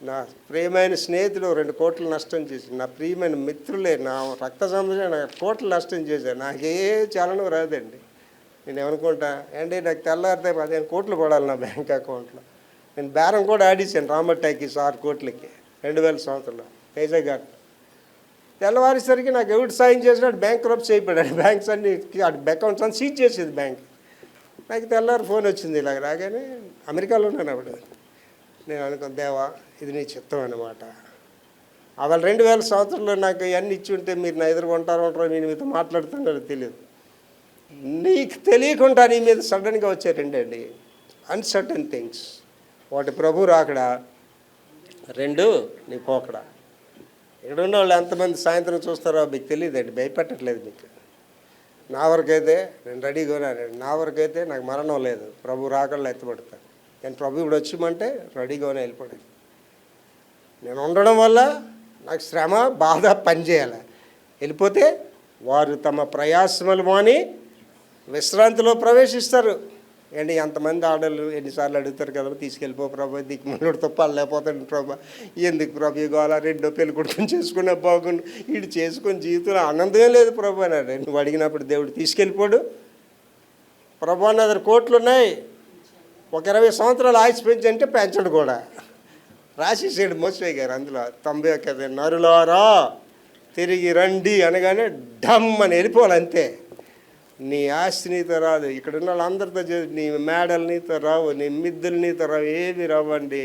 నా ప్రియమైన స్నేహితులు 2 కోట్లు నష్టం చేశాను. నా ప్రియమైన మిత్రులే, నా రక్త సంబంధం నాకు కోట్లు నష్టం చేశాను. నాకే చలనం రాదండి. నేను ఏమనుకుంటా అంటే, నాకు తెల్లారితే 15 కోట్లు పడాలి నా బ్యాంక్ అకౌంట్లో. నేను బేరం కూడా ఆడిస్తాను రామట్టాకి 6 కోట్లకి 2000 సంవత్సరంలో కైజా ఘాట్. తెల్లవారేసరికి నాకు ఎవరు సాయం చేసినాడు, బ్యాంక్ క్రప్స్ అయిపోయాడు. బ్యాంక్స్ అన్ని అకౌంట్స్ అన్ని సీజ్ చేసేది బ్యాంక్. నాకు తెల్లారి ఫోన్ వచ్చింది, ఇలాగ రాగానే అమెరికాలో ఉన్నాను అప్పుడు. నేను అనుకున్న, దేవా ఇది నీ చిత్తం అనమాట. అవాళ 2000 సంవత్సరంలో నాకు ఇవన్నీ ఇచ్చి ఉంటే మీరు నా ఎదురు ఉంటారో నేను మీతో మాట్లాడుతున్నారో తెలియదు. నీకు తెలియకుండా నీ మీద సడన్గా వచ్చే 2 అండి అన్సర్టన్ థింగ్స్. ఒకటి ప్రభు రాకడా, 2 నీ పోకడా. ఇక్కడ ఉన్న వాళ్ళు ఎంతమంది సాయంత్రం చూస్తారో మీకు తెలియదండి, భయపెట్టట్లేదు మీకు. నా వరకైతే నేను రెడీగా ఉన్నాను. నా వరకైతే నాకు మరణం లేదు, ప్రభు రాకడలో ఎత్తబడతాను. కానీ ప్రభు ఇప్పుడు వచ్చిమంటే రెడీగానే వెళ్ళిపోయాడు. నేను ఉండడం వల్ల నాకు శ్రమ బాధ పనిచేయాలి. వెళ్ళిపోతే వారు తమ ప్రయాసములు మాని విశ్రాంతిలో ప్రవేశిస్తారు. ఏంటి ఎంతమంది ఆడళ్ళు ఎన్నిసార్లు అడుగుతారు కదా, తీసుకెళ్ళిపో ప్రభా, దిక్కుమనుడు తప్ప లేకపోతాడు ప్రభా, ఎందుకు ప్రభు ఇవాళ రెండో పెళ్లి కొడుకుని చేసుకునే బాగుండు, వీడు చేసుకుని జీవితంలో ఆనందమే లేదు ప్రభు అన్నాడు. నువ్వు అడిగినప్పుడు దేవుడు తీసుకెళ్ళిపోడు. ప్రభు నా దగ్గర కోట్లు ఉన్నాయి, ఒక 20 సంవత్సరాలు ఆయుష్ పెంచంటే పెంచడు కూడా. రాసేసాడు మోసే గారు అందులో 91 నరులారా తిరిగి రండి అనగానే డమ్ అని వెళ్ళిపోవాలి అంతే. నీ ఆస్తి నీతో రాదు, ఇక్కడ ఉన్న వాళ్ళందరితో నీ మేడలు నీతో రావు, నీ మిద్దులు నీతో రావు, ఏవి రావండి,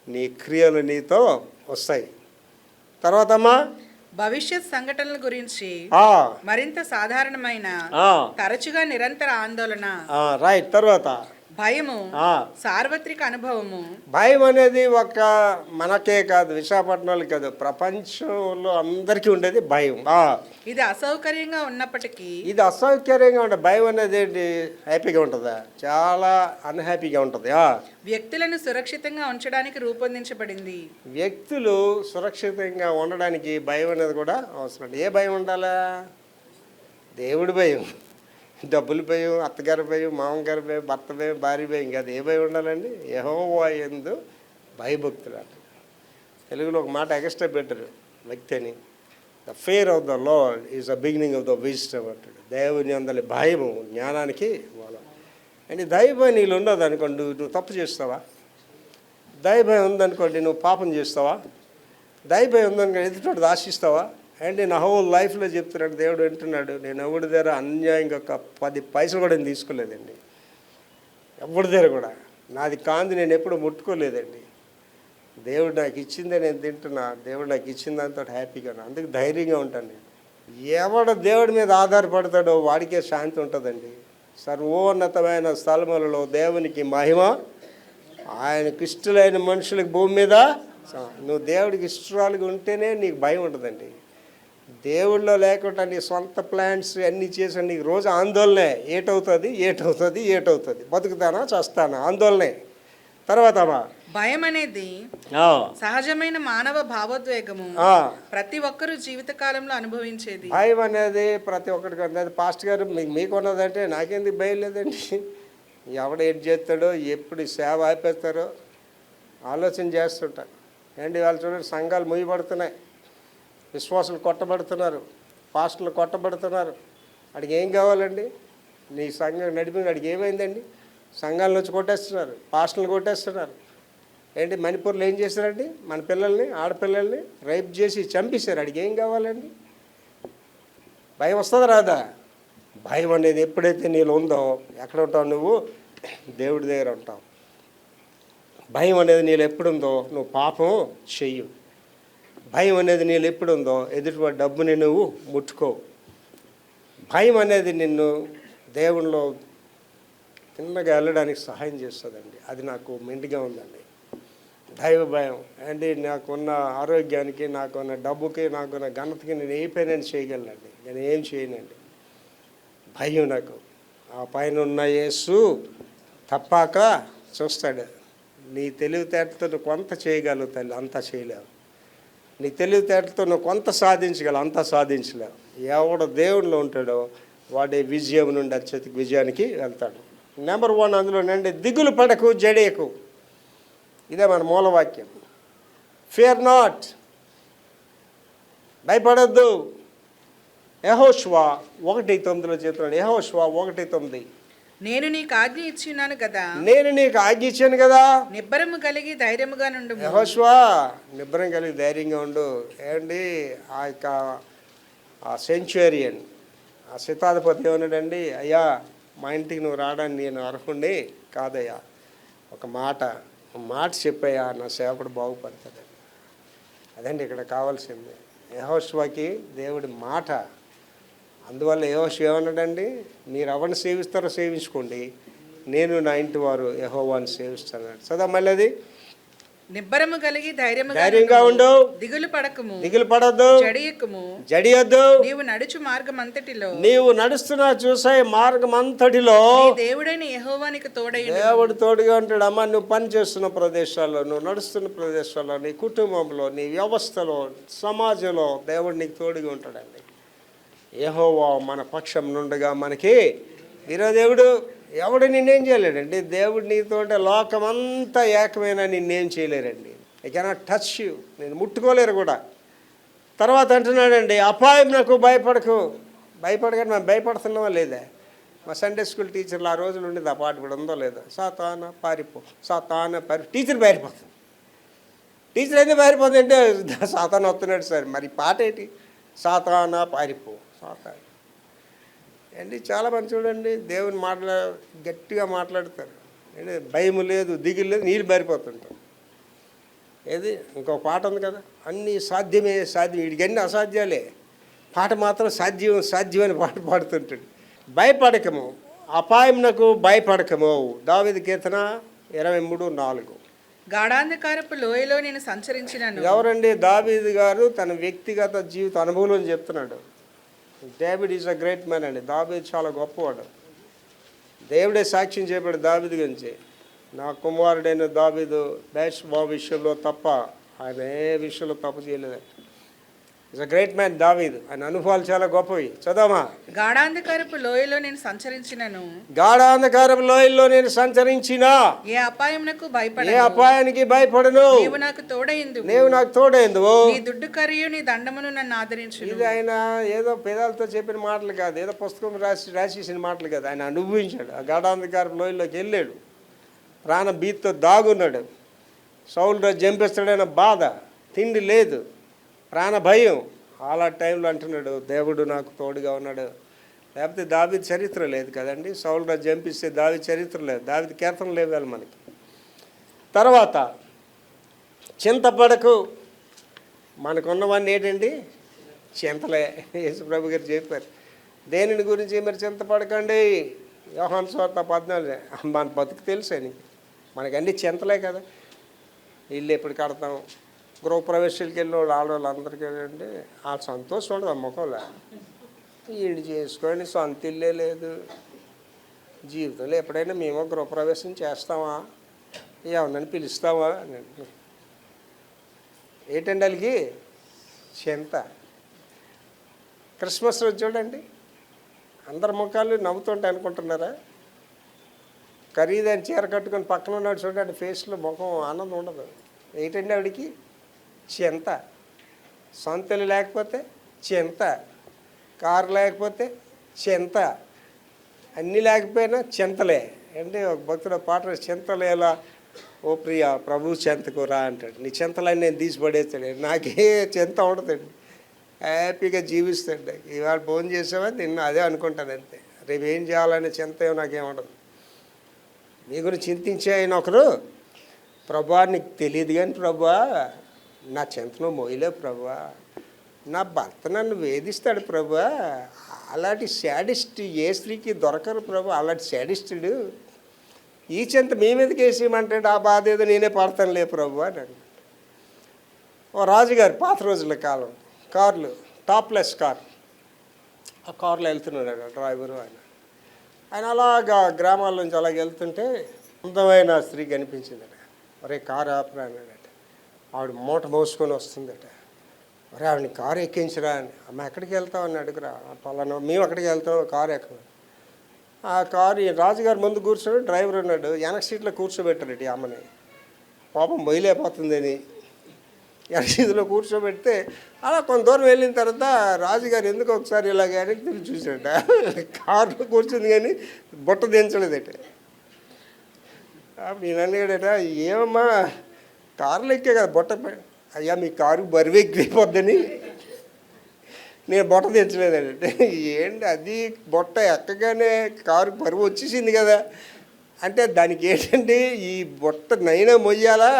నీ క్రియలు నీతో వస్తాయి. తర్వాత అమ్మా భవిష్యత్ సంఘటనల గురించి మరింత సాధారణమైన తరచుగా నిరంతర ఆందోళన, రైట్. తర్వాత భయము, సార్వత్రిక అనుభవము. భయం అనేది ఒక మనకే కాదు, విశాఖపట్నంలో కాదు, ప్రపంచంలో అందరికీ ఉండేది భయం. ఇది అసౌకర్యంగా ఉన్నప్పటికీ, ఇది అసౌకర్యంగా ఉంటుంది. భయం అనేది ఏంటి, హ్యాపీగా ఉంటుందా? చాలా అన్హ్యాపీగా ఉంటుంది. వ్యక్తులను సురక్షితంగా ఉంచడానికి రూపొందించబడింది. వ్యక్తులు సురక్షితంగా ఉండడానికి భయం అనేది కూడా అవసరం. ఏ భయం ఉండాలా? దేవుడి భయం, డబ్బుల భయం, అత్తగారి భయం, మామగారి భయం, భర్త భయం, భార్య భయం కాదు. ఏ భయం ఉండాలండి? యెహోవా యందు భయభక్తులు అంట. తెలుగులో ఒక మాట ఎక్స్ట్రా పెట్టరు వ్యక్తి అని. The fear of the lord is the beginning of the wisdom అంటాడు. దేవుని అందరి భయము జ్ఞానానికి మూలం. అంటే దైవభయం నీళ్ళు ఉండదు అనుకోండి, నువ్వు తప్పు చేస్తావా? దైవభయం ఉందనుకోండి, నువ్వు పాపం చేస్తావా? దైవభయం ఉందనుకోండి, ఎదుటి ఆశిస్తావా? అండ్ నా హోల్ లైఫ్లో చెప్తున్నాడు దేవుడు, వింటున్నాడు. నేను ఎవరి దగ్గర అన్యాయంగా ఒక 10 పైసలు కూడా నేను తీసుకోలేదండి. ఎవరి దగ్గర కూడా నాది కాంది నేను ఎప్పుడు ముట్టుకోలేదండి. దేవుడు నాకు ఇచ్చిందే నేను తింటున్నా, దేవుడు నాకు ఇచ్చిన దాంతో హ్యాపీగా ఉన్నా, అందుకు ధైర్యంగా ఉంటాను నేను. ఎవడు దేవుడి మీద ఆధారపడతాడో వాడికే శాంతి ఉంటుందండి. సర్వోన్నతమైన స్థలములలో దేవునికి మహిమ, ఆయనకు ఇష్టలైన మనుషులకు భూమి మీద. నువ్వు దేవుడికి ఇష్టాలుగా ఉంటేనే నీకు భయం ఉంటుందండి. దేవుళ్ళో లేకుండా నీ సొంత ప్లాన్స్ అన్నీ చేసి నీకు రోజు ఆందోళనే, ఏటవుతుంది, బతుకుతానా చస్తానా, ఆందోళనే. తర్వాత భయం అనేది సహజమైన మానవ భావోద్వేగము, ప్రతి ఒక్కరూ జీవితకాలంలో అనుభవించేది. భయం అనేది ప్రతి ఒక్కరికి ఉన్నది. పాస్టర్ గారు మీకు ఉన్నదంటే నాకెందుకు భయం లేదండి. ఎవడు ఏం చేస్తాడో, ఎప్పుడు సేవ ఆపేస్తారో ఆలోచన చేస్తుంటాను. ఏంటి వాళ్ళు చూడండి, సంఘాలు ముయ్యబడుతున్నాయి, విశ్వాసులు కొట్టబడుతున్నారు, పాస్టర్లు కొట్టబడుతున్నారు. వాడికి ఏం కావాలండి? నీ సంఘం నడిపి వాడికి ఏమైందండి? సంఘాల నుంచి కొట్టేస్తున్నారు, పాస్టర్లు కొట్టేస్తున్నారు. ఏంటి మణిపూర్లో ఏం చేశారండి? మన పిల్లల్ని, ఆడపిల్లల్ని రైప్ చేసి చంపేశారు. వాడికి ఏం కావాలండి? భయం వస్తుందా రాదా? భయం అనేది ఎప్పుడైతే నీలో ఉందో, ఎక్కడ ఉంటావు నువ్వు? దేవుడి దగ్గర ఉంటావు. భయం అనేది నీళ్ళు ఎప్పుడుందో నువ్వు పాపం చెయ్యు. భయం అనేది నీళ్ళు ఎప్పుడుందో ఎదుటివాడి డబ్బుని నువ్వు ముట్టుకోవు. భయం అనేది నిన్ను దేవునిలో తిన్నగా వెళ్ళడానికి సహాయం చేస్తుందండి. అది నాకు మెండుగా ఉందండి, దైవ భయం. అండి నాకున్న ఆరోగ్యానికి, నాకున్న డబ్బుకి, నాకున్న ఘనతకి నేను ఏ పైన చేయగలనండి? నేను ఏం చేయనండి. భయం నాకు. ఆ పైన ఉన్న యేసు తప్పాక చూస్తాడు. నీ తెలివితేటతో నువ్వు కొంత చేయగలుగుతావు, అంతా చేయలేవు. నీ తెలివితేటతో నువ్వు కొంత సాధించగలవు, అంతా సాధించలేవు. ఎవడు దేవుడిలో ఉంటాడో వాడే విజయం నుండి అత్యధిక విజయానికి వెళ్తాడు. నెంబర్ 1 అందులోనండి, దిగులు పడకు, జడేకు. ఇదే మన మూలవాక్యం. ఫియర్ నాట్, భయపడద్దు. యెహోషువ 1:9 చెప్తున్నాడు. యెహోషువ 1:9, నేను నీకు ఆజ్ఞ ఇచ్చినాను కదా, నేను నీకు ఆజ్ఞ ఇచ్చాను కదా, నిబ్బరము కలిగి ధైర్యముగా నుండు. యెహోషువ నిబ్బరం కలిగి ధైర్యంగా ఉండు. ఏమండి ఆ యొక్క సెంచురియన్, ఆ శతాధిపతి ఏమన్నాడండి? అయ్యా మా ఇంటికి నువ్వు రావడానికి నేను అర్హుండి కాదయ్యా, ఒక మాట చెప్పయ్యా, నా సేవకుడు బాగుపడతాడు. అదండి ఇక్కడ కావాల్సింది. యెహోషువకి దేవుడి మాట. అందువల్ల యెహోషువ ఏమన్నాడండి? మీరు ఎవరిని సేవిస్తారో సేవించుకోండి, నేను నా ఇంటి వారు యెహోవాని సేవిస్తాను. సదా మళ్ళీ అది, నిబ్బరము కలిగి ధైర్యంగా ఉండు, దిగులు పడకము, దిగులు పడద్దు, జడియొద్దు. నీవు నడుచు మార్గం అంతటిలో, నీవు నడుస్తున్నా చూసే మార్గం అంతటిలో దేవుడైన యెహోవా నీకు తోడైయుండును. దేవుడు తోడుగా ఉంటాడు. అమ్మ, నువ్వు పని చేస్తున్న ప్రదేశాల్లో, నువ్వు నడుస్తున్న ప్రదేశాల్లో, నీ కుటుంబంలో, నీ వ్యవస్థలో, సమాజంలో దేవుడు నీకు తోడుగా ఉంటాడండి. యెహోవా మన పక్షం నుండగా మనకి వీరదేవుడు. ఎవడు నిన్నేం చేయలేడండి. దేవుడు నీతోటే లోకమంతా ఏకమైన నిన్నేం చేయలేరండి. ఐ కెనాట్ టచ్ యూ, నేను ముట్టుకోలేరు కూడా. తర్వాత అంటున్నాడండి, అపాయం నాకు భయపడకు. భయపడగానే మేము భయపడుతున్నామా లేదా? మా సండే స్కూల్ టీచర్లు ఆ రోజులు ఉండేది, ఆ పాట కూడా ఉందో లేదో, సాతాన పారిపో, సాతాన టీచర్ పారిపోతుంది. టీచర్ అయితే పారిపోతుంది అంటే సాతాన వస్తున్నాడు సార్. మరి పాట ఏంటి? సాతాన పారిపో, సాతాన అండి. చాలామంది చూడండి దేవుని గట్టిగా మాట్లాడతారు. అంటే భయం లేదు, దిగులు లేదు, నీళ్ళు పారిపోతుంటారు. ఏది ఇంకో పాట ఉంది కదా, అన్నీ సాధ్యమే సాధ్యం, వీడికి అన్నీ అసాధ్యాలే, పాట మాత్రం సాధ్యమని పాట పాడుతుంటాడు. భయపడకము, అపాయమునకు భయపడకము. దావీదు కీర్తన 23:4. గాఢాంధకారపు లోయలో నేను సంచరించినాను. ఎవరండి? దావీదు గారు తన వ్యక్తిగత జీవిత అనుభవం చెప్తున్నాడు. David is a great man అండి. దావీదు చాలా గొప్పవాడు. దేవుడే సాక్ష్యం చెప్పాడు దావీదు గురించి. నా కుమారుడైన దావీదు బేత్షెబా విషయంలో తప్ప ఆయన ఏ విషయంలో తప్పు చేయలేదు. ఈజ్ అ గ్రేట్ మ్యాన్ దావీదు. ఆయన అనుభవాలు చాలా గొప్పవి. చదవమా. గాఢాంధకారపు లోయలో నేను సంచరించినను, గాఢాంధకారపు లోయల్లో నేను సంచరించిన, ఏ అపాయమునకు భయపడను, ఏ అపాయానికి భయపడను, నీవు నాకు తోడైందువు, నీవు నాకు తోడైందువు, నీ దుడ్డు కరియు నీ దండమును నన్ను ఆదరించును. ఇది ఆయన ఏదో పెదాలతో చెప్పిన మాటలు కాదు, ఏదో పుస్తకం రాసేసిన మాటలు కాదు. ఆయన అనుభవించాడు. ఆ గాఢాంధకారపు లోయల్లోకి వెళ్ళాడు. ప్రాణ భీతితో దాగున్నాడు. సౌలు రాజు చంపేస్తాడైన బాధ, తిండి లేదు, ప్రాణ భయం. అలా టైంలో అంటున్నాడు, దేవుడు నాకు తోడుగా ఉన్నాడు. లేకపోతే దావీదు చరిత్ర లేదు కదండి. సౌలు రాజు చంపిస్తే దావీదు చరిత్ర లేదు, దావీదు కీర్తనలు లేవాలి మనకి. తర్వాత చింతపడకు. మనకున్నవన్నీ ఏంటండి? చింతలే. యేసుప్రభు గారు చెప్పారు. దేనిని గురించి మీరు చింతపడకండి. యోహాను సువార్త 14. మన బతుకు తెలుసని మనకి అన్నీ చింతలే కదా. ఇల్లు ఎప్పుడు కడతాం? గృహప్రవేశాలకు వెళ్ళిన వాళ్ళు ఆడవాళ్ళు అందరికీ ఏంటంటే ఆ సంతోషం ఉండదు ఆ ముఖంలో. ఈడు చేసుకొని సొంత ఇల్లే లేదు. జీవితంలో ఎప్పుడైనా మేము గృహప్రవేశం చేస్తామా, ఏమన్నా పిలుస్తామా అని. ఏంటండి వాళ్ళకి చింత. క్రిస్మస్ రోజు చూడండి, అందరి ముఖాలు నవ్వుతుంటే అనుకుంటున్నారా? ఖరీదైన చీర కట్టుకొని పక్కన ఉన్నాడు చూడండి, ఫేస్లో ముఖం ఆనందం ఉండదు. ఏంటండి ఆవిడికి చింత. సొంతలు లేకపోతే చింత, కారు లేకపోతే చింత, అన్నీ లేకపోయినా చింతలే. అంటే ఒక భక్తుడు పాట, చింతలేలా ఓ ప్రియ ప్రభు చింతకు రా అంటాడు. నీ చింతలన్నీ నేను తీసి పడేస్తాడు. నాకే చింత ఉండదండి, హ్యాపీగా జీవిస్తాడు. ఇవాళ ఫోన్ చేసావా నిన్న అదే అనుకుంటాను అంతే. రేపు ఏం చేయాలనే చింత ఏమో నాకేముండదు. మీ గురించి చింతించే ఆయన ఒకరు, ప్రభా నీకు తెలియదు కానీ ప్రభా నా చింతను మోయలే ప్రభా, నా భర్త నన్ను వేధిస్తాడు ప్రభా, అలాంటి శాడిస్ట్ ఏ స్త్రీకి దొరకరు ప్రభా, అలాంటి శాడిస్టుడు ఈ చింత మీ మీదకి వేసేయమంటాడు. ఆ బాధ ఏదో నేనే పడతానులే ప్రభు అని. ఓ రాజుగారు పాత రోజుల కాలం కార్లు, టాప్లెస్ కార్, ఆ కార్లో వెళ్తున్నాడు డ్రైవరు. ఆయన అలాగా గ్రామాల నుంచి అలాగ వెళ్తుంటే అందమైన స్త్రీ కనిపించిందట. ఒరే కారు ఆపరా అన్నాడట. ఆవిడ మూట మోసుకొని వస్తుందట. ఒరే ఆవిడని కారు ఎక్కించరా అని. అమ్మ ఎక్కడికి వెళ్తావు అని అడుగురా. పలానా మేము అక్కడికి వెళ్తాం, కారు ఎక్కడ. ఆ కారు రాజుగారు ముందు కూర్చోడు, డ్రైవర్ ఉన్నాడు, వెనక సీట్లో కూర్చోబెట్టాడు ఈ అమ్మని. పాపం మొయ్యలేకపోతుందని వెనక సీట్లో కూర్చోబెడితే అలా కొంత దూరం వెళ్ళిన తర్వాత రాజుగారు ఎందుకు ఒకసారి ఇలాగ వెనక్కి తిరిగి చూసాడ. కారులో కూర్చుంది కానీ బుట్ట దించలేదట. అప్పుడు నేను అడిగాడట, ఏమమ్మా కారులో ఎక్కే కదా బుట్ట. అయ్యా మీ కారు బరువు ఎక్కిపోద్దని నేను బొట్ట తెచ్చలేదంటే. ఏంటి అది బొట్ట ఎక్కగానే కారు బరువు వచ్చేసింది కదా అంటే దానికి ఏంటంటే ఈ బొట్ట నైనా మొయ్యాలా,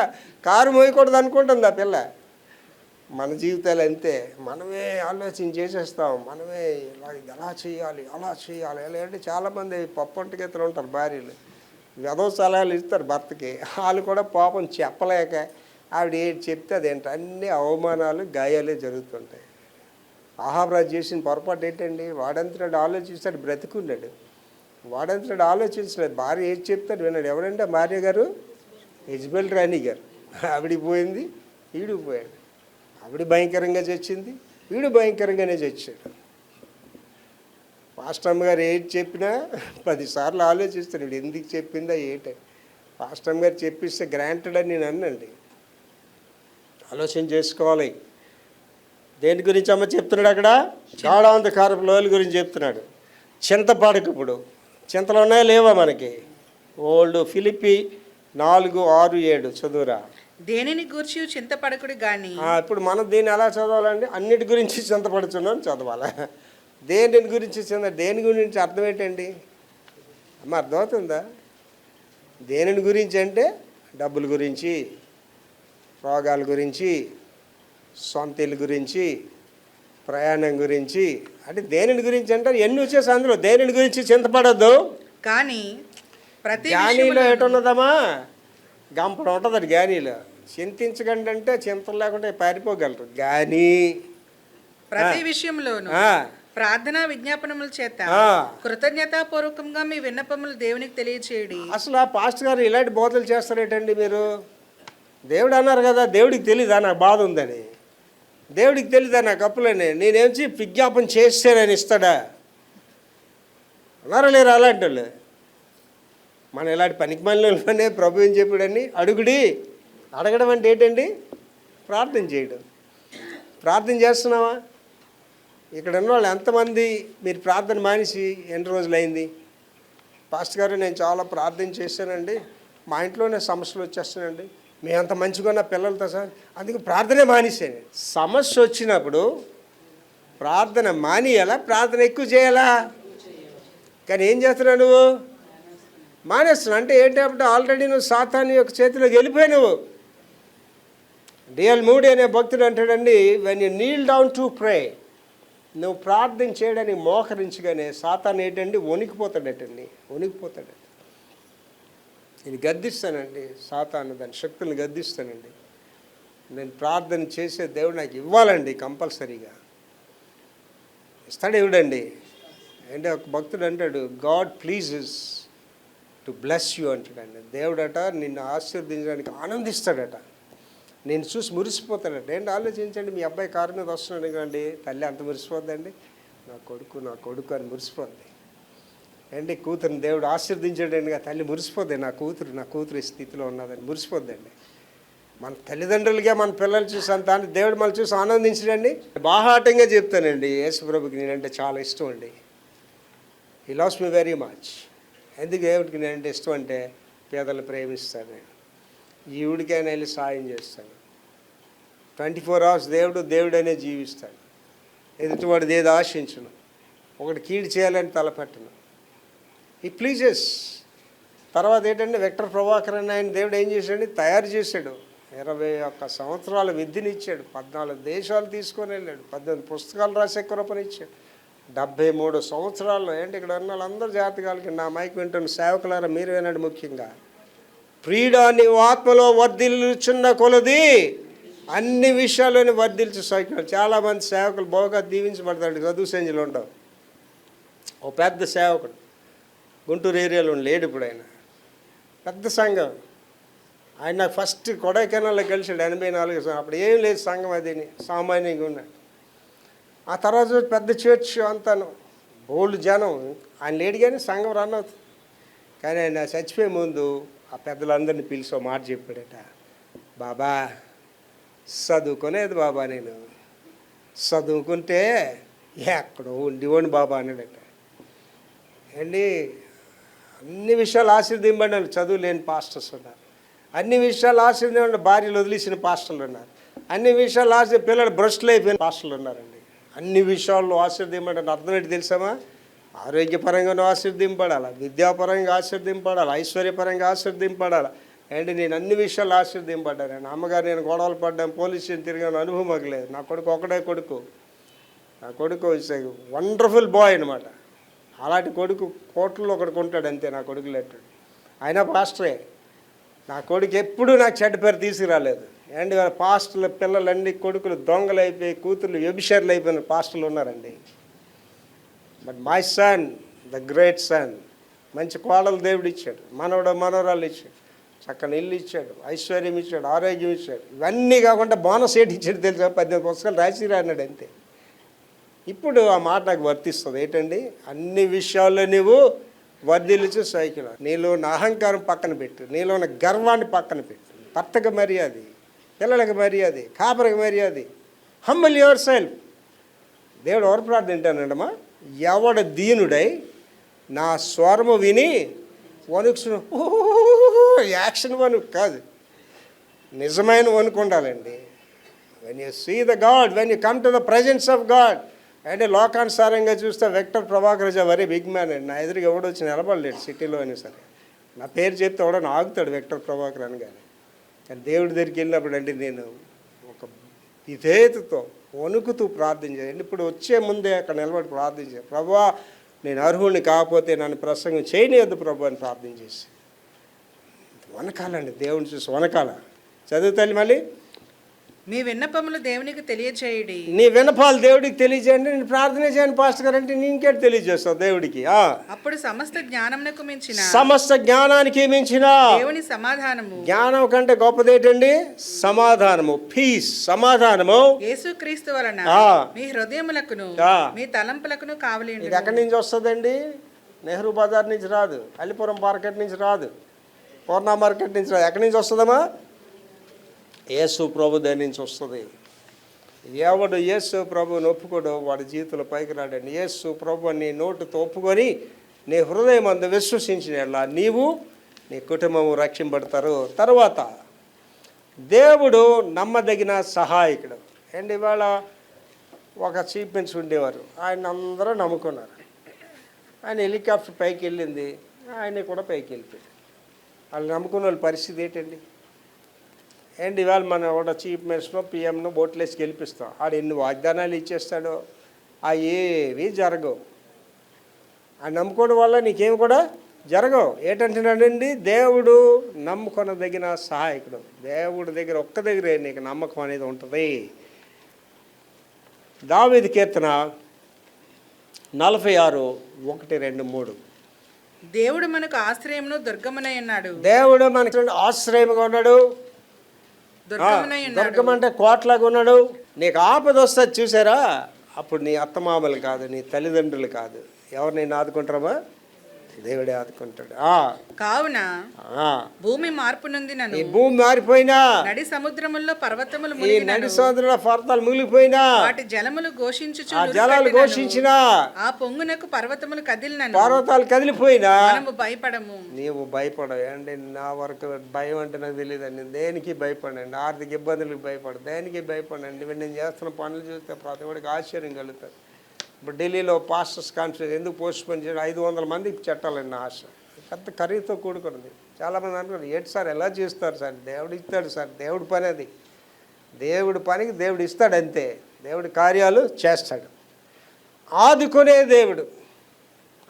కారు మోయకూడదు అనుకుంటుంది ఆ పిల్ల. మన జీవితాలు అంతే, మనమే ఆలోచన చేసేస్తాం, మనమే ఎలా చేయాలి అలా చేయాలి ఎలా అంటే. చాలామంది పప్పంటికెత్తలు ఉంటారు భార్యలు, వెధవ సలహాలు ఇస్తారు భర్తకి. వాళ్ళు కూడా పాపం చెప్పలేక ఆవిడ ఏది చెప్తే అదేంటి అన్ని అవమానాలు గాయాలే జరుగుతుంటాయి. అహాబ్రాజు చేసిన పొరపాటు ఏంటండి? వాడంతటాడు ఆలోచిస్తాడు, బ్రతికున్నాడు. వాడంతటాడు ఆలోచించలేదు. భార్య ఏది చెప్తాడు విన్నాడు. ఎవరంటే భార్య గారు? యజ్బెల్ రాణి గారు. ఆవిడికి పోయింది, వీడికి పోయాడు. ఆవిడ భయంకరంగా చచ్చింది, వీడు భయంకరంగానే చచ్చాడు. పాస్టమ్మ గారు ఏది చెప్పినా 10 సార్లు ఆలోచిస్తాడు, వీడు ఎందుకు చెప్పిందా ఏంటని. పాస్టమ్మ గారు చెప్పిస్తే గ్రాంటెడ్ అని నేను అన్నండి. ఆలోచన చేసుకోవాలి. దేని గురించి అమ్మ చెప్తున్నాడు అక్కడ? గాఢాంధకారపు లోయల గురించి చెప్తున్నాడు. చింతపడకు. ఇప్పుడు చింతలు ఉన్నాయా లేవా మనకి? ఓల్డ్ ఫిలిప్పి 4:6-7 చదువురా. దేనిని గూర్చి చింతపడకుడు గాని. ఇప్పుడు మనం దీన్ని ఎలా చదవాలండి? అన్నిటి గురించి చింతపడుతున్నాం చదవాలా? దేని గురించి దేని గురించి అర్థం ఏంటండి అమ్మ? అర్థమవుతుందా? దేనిని గురించి అంటే డబ్బుల గురించి, రోగాల గురించి, సొంత ఇల్లు గురించి, ప్రయాణం గురించి. అంటే దేనిని గురించి అంటారు? ఎన్ని వచ్చేసి అందులో దేనిని గురించి చింతపడద్దు. కానీ ప్రతి జ్ఞానిలో ఎటున్నదమ్మా? గంపడం ఉంటుంది అది జ్ఞానిలో. చింతించకండి అంటే చింతలు లేకుండా పారిపోగలరు. కానీ ప్రతి విషయంలోనూ ప్రార్థనా విజ్ఞాపనముల చేత కృతజ్ఞతాపూర్వకంగా మీ విన్నపములు దేవునికి తెలియచేయడి. అసలు ఆ పాస్టర్ గారు ఇలాంటి బోధలు చేస్తారేటండి మీరు? దేవుడు అన్నారు కదా, దేవుడికి తెలీదా నాకు బాధ ఉందని? దేవుడికి తెలీదా నాకు అప్పులని? నేనేంచి విజ్ఞాపన చేస్తేనని ఇస్తాడా? అన్నారా లేరు అలాంటి వాళ్ళు? మన ఇలాంటి పనికి మళ్ళీ ప్రభు ఏం చెప్పాడని అడుగుడి. అడగడం అంటే ఏంటండి? ప్రార్థన చేయడం. ప్రార్థన చేస్తున్నావా? ఇక్కడ ఉన్న వాళ్ళు ఎంతమంది మీరు ప్రార్థన మానేసి ఎన్ని రోజులైంది? పాస్టర్ గారు నేను చాలా ప్రార్థన చేశానండి, మా ఇంట్లోనే సమస్యలు వచ్చేస్తానండి, మీ అంత మంచిగా ఉన్న పిల్లలతో సార్, అందుకే ప్రార్థనే మానేసాను. సమస్య వచ్చినప్పుడు ప్రార్థన మానేయాలా? ప్రార్థన ఎక్కువ చేయాలా? కానీ ఏం చేస్తున్నావు నువ్వు? మానేస్తున్నావు. అంటే ఏంటంటే ఆల్రెడీ నువ్వు సాతాను యొక్క చేతిలోకి వెళ్ళిపోయావు నువ్వు. డిఎల్ మూడీ అనే భక్తుడు అంటాడండి, when you kneel down to pray, నువ్వు ప్రార్థన చేయడానికి మోకరించగానే సాతాను ఏంటండి? వణికిపోతాడటండి. నేను గద్దిస్తానండి సాతాను, దాని శక్తులను గద్దిస్తానండి. నేను ప్రార్థన చేసే దేవుడు నాకు ఇవ్వాలండి కంపల్సరీగా. ఇస్తాడు ఇవ్వడండి. అంటే ఒక భక్తుడు అంటాడు, God pleases to bless you అంటాడండి. దేవుడట నిన్ను ఆశీర్వదించడానికి ఆనందిస్తాడట, నేను చూసి మురిసిపోతాడట. ఏంటి ఆలోచించండి, మీ అబ్బాయి కారు మీద వస్తున్నాడు కండి, తల్లి అంత మురిసిపోద్దండి, నా కొడుకు అని మురిసిపోద్ది. ఏంటి కూతురుని దేవుడు ఆశీర్వదించాడండి, తల్లి మురిసిపోద్ది, నా కూతురు ఈ స్థితిలో ఉన్నదని మురిసిపోద్దండి. మన తల్లిదండ్రులుగా మన పిల్లలు చూసి అంతాన్ని దేవుడు మళ్ళీ చూసి ఆనందించడండి. బాహాటంగా చెప్తానండి, యేసుప్రభుకి నేనంటే చాలా ఇష్టం అండి. He loves me very much. ఎందుకు దేవుడికి నేనంటే ఇష్టం అంటే, పేదలు ప్రేమిస్తాను నేను, ఈవిడికైనా వెళ్ళి సాయం చేస్తాను. 24 hours దేవుడనే జీవిస్తాడు. ఎదుటివాడిది ఏది ఆశించను, ఒకటి కీడు చేయాలని తలపెట్టను. ఈ ప్లీజెస్. తర్వాత ఏంటంటే విక్టర్ ప్రభాకర్ అని ఆయన దేవుడు ఏం చేశాడు? తయారు చేశాడు. 21 సంవత్సరాల విద్యనిచ్చాడు, 14 దేశాలు తీసుకొని వెళ్ళాడు, 18 పుస్తకాలు రాసే కృపనిచ్చాడు. 73 సంవత్సరాల్లో ఏంటి ఇక్కడ ఉన్న వాళ్ళందరూ జాతకాలకి నా మైక్ వింటున్న సేవకులారా మీరు వినండి. ముఖ్యంగా ప్రియుడా నీవు ఆత్మలో వర్ధిల్లుచున్న కొలది అన్ని విషయాల్లోని వర్ధిల్చు సైకిల్. చాలామంది సేవకులు బాగా దీవించబడతాడు, చదువు సంజలు ఉండవు. ఓ పెద్ద సేవకుడు గుంటూరు ఏరియాలో లేడు ఇప్పుడు, ఆయన పెద్ద సంఘం. ఆయన నాకు ఫస్ట్ కొడైకెనాల్లో కలిసాడు 84. అప్పుడు ఏం లేదు సంఘం, అదిని సామాన్యంగా ఉన్నాడు. ఆ తర్వాత పెద్ద చర్చ్ అంతాను బోల్డ్ జనం, ఆయన లేడు కానీ సంఘం రన్ అవుతుంది. కానీ ఆయన చచ్చిపోయే ముందు ఆ పెద్దలందరినీ పిలిచి మాట చెప్పాడట, బాబా చదువుకునేది బాబా, నేను చదువుకుంటే ఎక్కడో ఉండివ్వండి బాబా అన్నాడట. అండి అన్ని విషయాలు ఆశీర్దింపండి. చదువు లేని పాస్టర్స్ ఉన్నారు, అన్ని విషయాలు ఆశీర్దింపండి. భార్యలు వదిలేసిన పాస్టర్లు ఉన్నారు, అన్ని విషయాలు పిల్లలు బ్రష్లు అయిపోయిన పాస్టర్లు ఉన్నారండి. అన్ని విషయాల్లో ఆశీర్దింపండి. అర్థం ఏంటి తెలుసామా? ఆరోగ్యపరంగానూ ఆశీర్దింపడాలి, విద్యాపరంగా ఆశీర్దింపడాలి, ఐశ్వర్యపరంగా ఆశీర్దింపడాలి. అండ్ నేను అన్ని విషయాలు ఆశీర్దింపడ్డాను. నేను అమ్మగారు నేను గొడవలు పడ్డాను, పోలీస్ స్టేషన్ తిరిగాను, అనుభవం మగలేదు. నా కొడుకు ఒకటే కొడుకు, నా కొడుకు వండర్ఫుల్ బాయ్ అనమాట. అలాంటి కొడుకు కోట్లలో ఒకడికి ఉంటాడు అంతే, నా కొడుకు లెట్టాడు. ఆయన పాస్టరే. నా కొడుకు ఎప్పుడూ నాకు చెడ్డ పేరు తీసుకురాలేదు. అండ్ వాళ్ళ పాస్టర్ల పిల్లలన్నీ కొడుకులు దొంగలు అయిపోయి కూతుర్లు వ్యభిచారులు అయిపోయిన పాస్టర్లు ఉన్నారండి. But my son the great sun, మంచి కోడలు దేవుడు ఇచ్చాడు, మనవరాలు ఇచ్చాడు, చక్కని ఇల్లు ఇచ్చాడు, ఐశ్వర్యం ఇచ్చాడు, ఆరోగ్యం ఇచ్చాడు. ఇవన్నీ కాకుండా బోనస్ ఏంటి ఇచ్చాడు తెలుసా? 18 పుస్తకాలు రాసిరా అన్నాడు అంతే. ఇప్పుడు ఆ మాట నాకు వర్తిస్తుంది. ఏంటండి? అన్ని విషయాల్లో నువ్వు వర్ధిల్లుచు సైకిల్. నీలో ఉన్న అహంకారం పక్కన పెట్టు, నీలో ఉన్న గర్వాన్ని పక్కన పెట్టు. భర్తకు మర్యాద, పిల్లలకు మర్యాద, కాపరికి మర్యాద. Humble your self. దేవుడు ఎవరు ప్రార్థన వింటానండమ్మా? ఎవడ దీనుడై నా స్వరము విని వణుకు, యాక్షన్ వణుకు కాదు, నిజమైన వణుకు ఉండాలండి. When you see the God, when you come to the presence of God. అంటే లోకానుసారంగా చూస్తే Victor Prabhakar is a very big man అండి. నా ఎదురుగా ఎవడో వచ్చి నిలబడలేడు సిటీలో అయినా సరే. నా పేరు చెప్తే ఎవడో ఆగుతాడు విక్టర్ ప్రభాకర్ అని. కానీ దేవుడి దగ్గరికి వెళ్ళినప్పుడు అంటే నేను ఒక విధేయతతో వణుకుతూ ప్రార్థన చేయండి. ఇప్పుడు వచ్చే ముందే అక్కడ నిలబడి ప్రార్థన చేయాలి. ప్రభువా, నేను అర్హుడిని కాకపోతే నన్ను ప్రసంగం చేయనియద్దు ప్రభు అని ప్రార్థన చేసి వనకాలండి. దేవుని చూసి వనకాల. చదువుతాను మళ్ళీ. మీ విన్నపములు దేవునికి తెలియచేయడి. నీ విన్నపాలు దేవుడికి తెలియజేయండి. నేను ప్రార్థన చేయను పాస్టర్ గారు అంటే నీకేంటి తెలియజేస్తావు దేవుడికి? అప్పుడు సమస్త జ్ఞానమునకు మించిన, సమస్త జ్ఞానానికి మించిన దేవుని సమాధానము, జ్ఞానం కంటే గొప్పదేటండి? సమాధానము, పీస్, సమాధానము యేసుక్రీస్తు వలన మీ హృదయములకును మీ తలంపులకును కావలి. ఇది ఎక్కడి నుంచి వస్తుందండి? నెహ్రూ బజార్ నుంచి రాదు, అలిపురం మార్కెట్ నుంచి రాదు, పూర్ణ మార్కెట్ నుంచి రాదు. ఎక్కడి నుంచి వస్తుందమ్మా? యేసు ప్రభు దగ్గర నుంచి వస్తుంది. ఎవడు యేసు ప్రభుని ఒప్పుకోడో వాడి జీవితంలో పైకి రాడండి. యేసు ప్రభు నీ నోటుతో ఒప్పుకొని నీ హృదయం అందు విశ్వసించిన నీవు నీ కుటుంబము రక్షింపడతారు. తర్వాత దేవుడు నమ్మదగిన సహాయకుడు. అండ్ ఇవాళ ఒక చీఫ్ మినిస్టర్ ఉండేవారు, ఆయన అందరూ నమ్ముకున్నారు. ఆయన హెలికాప్టర్ పైకి వెళ్ళింది, ఆయన కూడా పైకి వెళ్ళిపోయింది. వాళ్ళు నమ్ముకున్న వాళ్ళ పరిస్థితి ఏంటండి? అండ్ ఇవాళ మనం ఒక చీఫ్ మినిస్టర్ను పిఎంను బోట్లేసి గెలిపిస్తాం. ఆడు ఎన్ని వాగ్దానాలు ఇచ్చేస్తాడో అవి ఏవి జరగవు. ఆ నమ్ముకోవడం వల్ల నీకేమి కూడా జరగవు. ఏంటంటున్నాడండి? దేవుడు నమ్ముకొనదగిన సహాయకుడు. దేవుడి దగ్గర ఒక్క దగ్గరే నీకు నమ్మకం అనేది ఉంటుంది. దావీదు కీర్తన 46, 1, 2, 3. దేవుడు మనకు ఆశ్రయమును దుర్గమునై ఉన్నాడు. దేవుడు మనకు ఆశ్రయముగా ఉన్నాడు. దుర్గం అంటే కోటలాగా ఉన్నాడు. నీకు ఆపద వస్తుంది చూసారా, అప్పుడు నీ అత్తమామలు కాదు, నీ తల్లిదండ్రులు కాదు, ఎవరు నేను ఆదుకుంటారమ్మా? దేవుడే ఆదుకుంటాడు. కావున భూమి మార్పు నొందినను, ఈ భూమి మారిపోయినా, నడి సముద్రములో పర్వతములు ఈ నడి సముద్రంలో పర్వతాలు మునిగిపోయినా, వాటి జలములు ఘోషించుచు, ఆ జలాలు ఘోషించినా, ఆ పొంగునకు పర్వతములు కదిలినను, పర్వతాలు కదిలిపోయినా మనము భయపడము. నీవు భయపడవు. అంటే నా వరకు భయం అంటే నాకు తెలియదండి. నేను దేనికి భయపడండి. ఆర్థిక ఇబ్బందులకు భయపడు, దేనికి భయపడండి. నేను చేస్తున్న పనులు చూస్తే ప్రతి ఒక్కడికి ఆశ్చర్యం కలుగుతుంది. ఇప్పుడు ఢిల్లీలో పాస్టర్స్ కాన్ఫరెన్స్ ఎందుకు పోస్ట్ పోన్ చేయడం? 500 మందికి చెట్టాలండి ఆశ. పెద్ద ఖరీదుతో కూడుకున్నది. చాలామంది అనుకున్నారు, ఏంటి సార్ ఎలా చేస్తారు సార్? దేవుడు ఇస్తాడు సార్, దేవుడి పని అది. దేవుడి పనికి దేవుడు ఇస్తాడు అంతే. దేవుడి కార్యాలు చేస్తాడు. ఆదుకునే దేవుడు,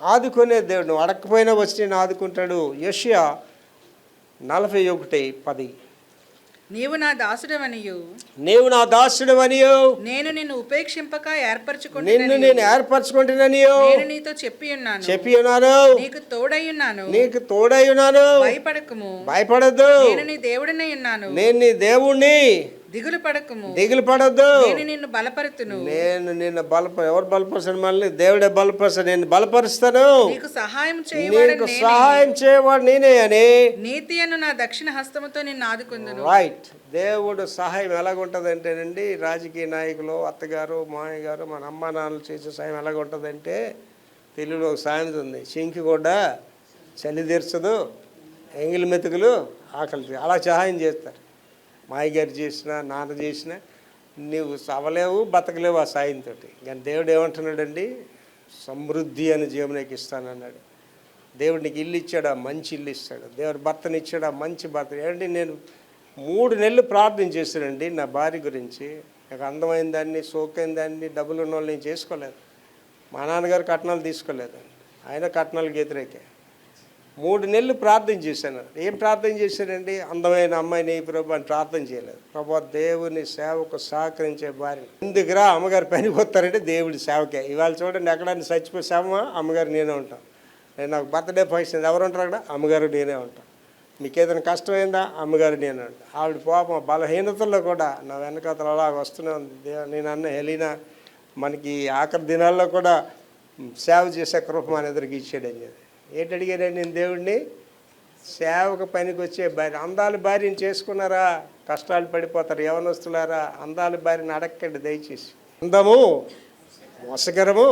ఆదుకునే దేవుడు. నువ్వు అడగకపోయినా వచ్చి నేను ఆదుకుంటాడు. యెషయా 41:10. నీవు నా దాసుడవనియు, నీవు నా దాసుడవనియు, నేను నిన్ను ఉపేక్షింపక ఏర్పరచుకొని, నిన్ను నేను ఏర్పరచుకుంటున్నానియు, నేను నీతో చెప్పి ఉన్నాను, నీకు తోడయ్యున్నాను, నీకు తోడయ్యున్నాను, భయపడకుము, భయపడద్దు, నేను నీ దేవుడినై ఉన్నాను, నేను నీ దేవుణ్ణి, దిగులు పడకుము, దిగులు పడద్దు, నేను నిన్ను బలపరుతును, నేను నిన్ను ఎవరు బలపరుస్తాను? మళ్ళీ దేవుడే బలపరుస్తాను. నేను బలపరుస్తాను, నీకు సహాయం చేయవాడు నేనే అని నీతి అను నా దక్షిణ హస్తముతో నిన్ను ఆదుకుందును. రైట్. దేవుడు సహాయం ఎలాగుంటుందంటేనండి, రాజకీయ నాయకులు, అత్తగారు, మామయ్య గారు, మన అమ్మ నాన్నలు చేసే సాయం ఎలాగుంటుందంటే, తెలుగులో ఒక సామెత ఉంది, చింకి కూడా చలి తీర్చదు, ఎంగిలి మెతుకులు ఆకలి. అలా సహాయం చేస్తారు. మాయగారు చేసినా, నాన్న చేసినా నువ్వు సవలేవు, బతకలేవు ఆ సాయంతో. కానీ దేవుడు ఏమంటున్నాడండి? సమృద్ధి అని జీవనకి ఇస్తానన్నాడు. దేవుడు నీకు ఇల్లు ఇచ్చాడా? మంచి ఇల్లు ఇస్తాడు. దేవుడు భర్తని ఇచ్చాడా? మంచి భర్త. ఏంటి, నేను 3 నెలలు ప్రార్థన చేశానండి నా భార్య గురించి. నాకు అందమైన దాన్ని, సోకైన దాన్ని, డబ్బులు ఉన్న వాళ్ళు నేను చేసుకోలేదు. మా నాన్నగారు కట్నాలు తీసుకోలేదు, ఆయన కట్నాలకు వ్యతిరేకే. 3 నెలలు ప్రార్థన చేశాను. ఏం ప్రార్థన చేశానండి? అందమైన అమ్మాయిని ప్రభు అని ప్రార్థన చేయలేదు. ప్రభు దేవుని సేవకు సహకరించే భార్య. ఎందుకురా అమ్మగారు పనికి వస్తారంటే దేవుడి సేవకే. ఇవాళ చూడండి, ఎక్కడైనా చచ్చిపోయి సేవ అమ్మగారు నేనే ఉంటాను. నేను నాకు బర్త్డే ఫంక్షన్ ఎవరు ఉంటారు అక్కడ? అమ్మగారు నేనే ఉంటాను. మీకు ఏదైనా కష్టమైందా? అమ్మగారు నేనే ఉంటాను. ఆవిడ పాపం బలహీనతల్లో కూడా నా వెనకాతలు అలా వస్తూనే ఉంది. నేను అన్న హెలీనా మనకి ఆఖరి దినాల్లో కూడా సేవ చేసే కృప మన ఎదురుకి ఇచ్చాడని చెప్పి ఏంటి అడిగానండి నేను దేవుడిని? సేవకు పనికి వచ్చే భార్య. అందాల భార్యని చేసుకున్నారా? కష్టాలు పడిపోతారు. యవనస్తులారా, అందాల భార్యని అడక్కండి దయచేసి. అందము, మోసకరము,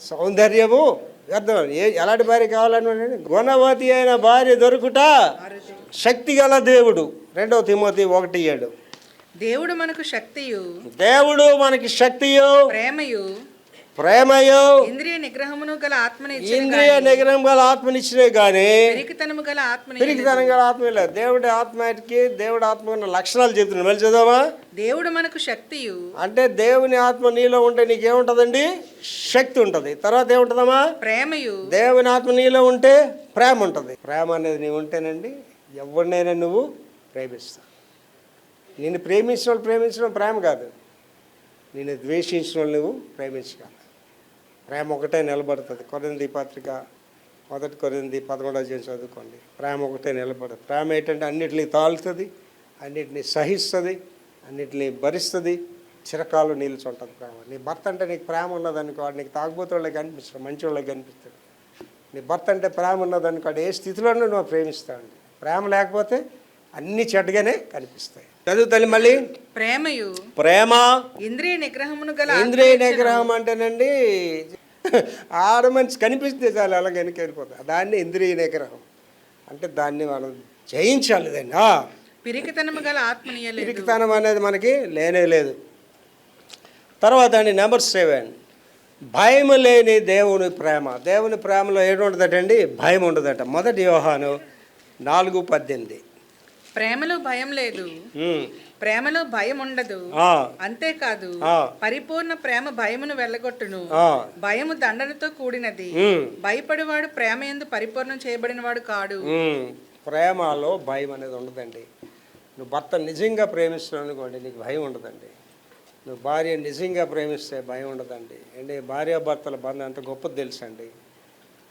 సౌందర్యము వ్యర్థం. ఎలాంటి భార్య కావాలని? గుణవతి అయిన భార్య దొరుకుట శక్తి గల దేవుడు. 2 తిమోతి 1:7. దేవుడు మనకు శక్తియు, దేవుడు మనకి శక్తియు, ప్రేమయు, ఇంద్రియ నిగ్రహమును గల ఆత్మనిచ్చినే కానీ పిరికితనము గల ఆత్మ లేదు. దేవుడి ఆత్మ ఉన్న లక్షణాలు చెప్తున్నాడు. మళ్ళీ చదవమా? దేవుడు మనకు శక్తియు అంటే దేవుని ఆత్మ నీలో ఉంటే నీకేముంటదండి? శక్తి ఉంటుంది. తర్వాత ఏముంటుందమ్మా? ప్రేమయు. దేవుని ఆత్మ నీలో ఉంటే ప్రేమ ఉంటుంది. ప్రేమ అనేది నీవు ఉంటేనండి ఎవరినైనా నువ్వు ప్రేమిస్తావు. నిన్ను ప్రేమించడం ప్రేమ కాదు. నిన్ను ద్వేషించిన వాళ్ళు నువ్వు ప్రేమించగలవు. ప్రేమ ఒకటే నిలబడుతుంది. కొరింథీ పత్రిక 1 కొరింథీ 11 చదువుకోండి. ప్రేమ ఒకటే నిలబడుతుంది. ప్రేమ ఏంటంటే అన్నిటినీ తాళుతుంది, అన్నిటినీ సహిస్తుంది, అన్నిటినీ భరిస్తుంది, చిరకాలు నిలుచుంటుంది ప్రేమ. నీ భర్త అంటే నీకు ప్రేమ ఉన్నదనుకో, వాడు నీకు తాగుబోతు వాళ్ళకి కనిపిస్తాడు, మంచి వాళ్ళకి కనిపిస్తాడు. నీ భర్త అంటే ప్రేమ ఉన్నదనుకో, ఏ స్థితిలోనూ నువ్వు ప్రేమిస్తావు. ప్రేమ లేకపోతే అన్ని చెడ్డగానే కనిపిస్తాయి. చదువు తల్లి మళ్ళీ. ప్రేమ ఇంద్రియ నిగ్రహం అంటేనండి ఆడ మనిషి కనిపిస్తే చాలు అలా వెనక్కి వెళ్ళిపోతుంది. దాన్ని ఇంద్రియ నిగ్రహం అంటే దాన్ని మనం జయించాలి. దాన్ని పిరికితనం అనేది మనకి లేనే లేదు. తర్వాత అండి నెంబర్ 7, భయం లేని దేవుని ప్రేమ. దేవుని ప్రేమలో ఏముండదటండి? భయం ఉండదట. 1 యోహాను 4:18. ప్రేమలో భయం లేదు, ప్రేమలో భయం ఉండదు, అంతేకాదు పరిపూర్ణ ప్రేమ భయమును వెళ్ళగొట్టును. భయము దండనతో కూడినది, భయపడేవాడు ప్రేమ యందు పరిపూర్ణం చేయబడిన వాడు కాడు. ప్రేమలో భయం అనేది ఉండదండి. నువ్వు భర్త నిజంగా ప్రేమిస్తున్నావు అనుకోండి, నీకు భయం ఉండదండి. నువ్వు భార్య నిజంగా ప్రేమిస్తే భయం ఉండదండి. అంటే భార్యాభర్తల బంధం ఎంత గొప్పది తెలుసండి.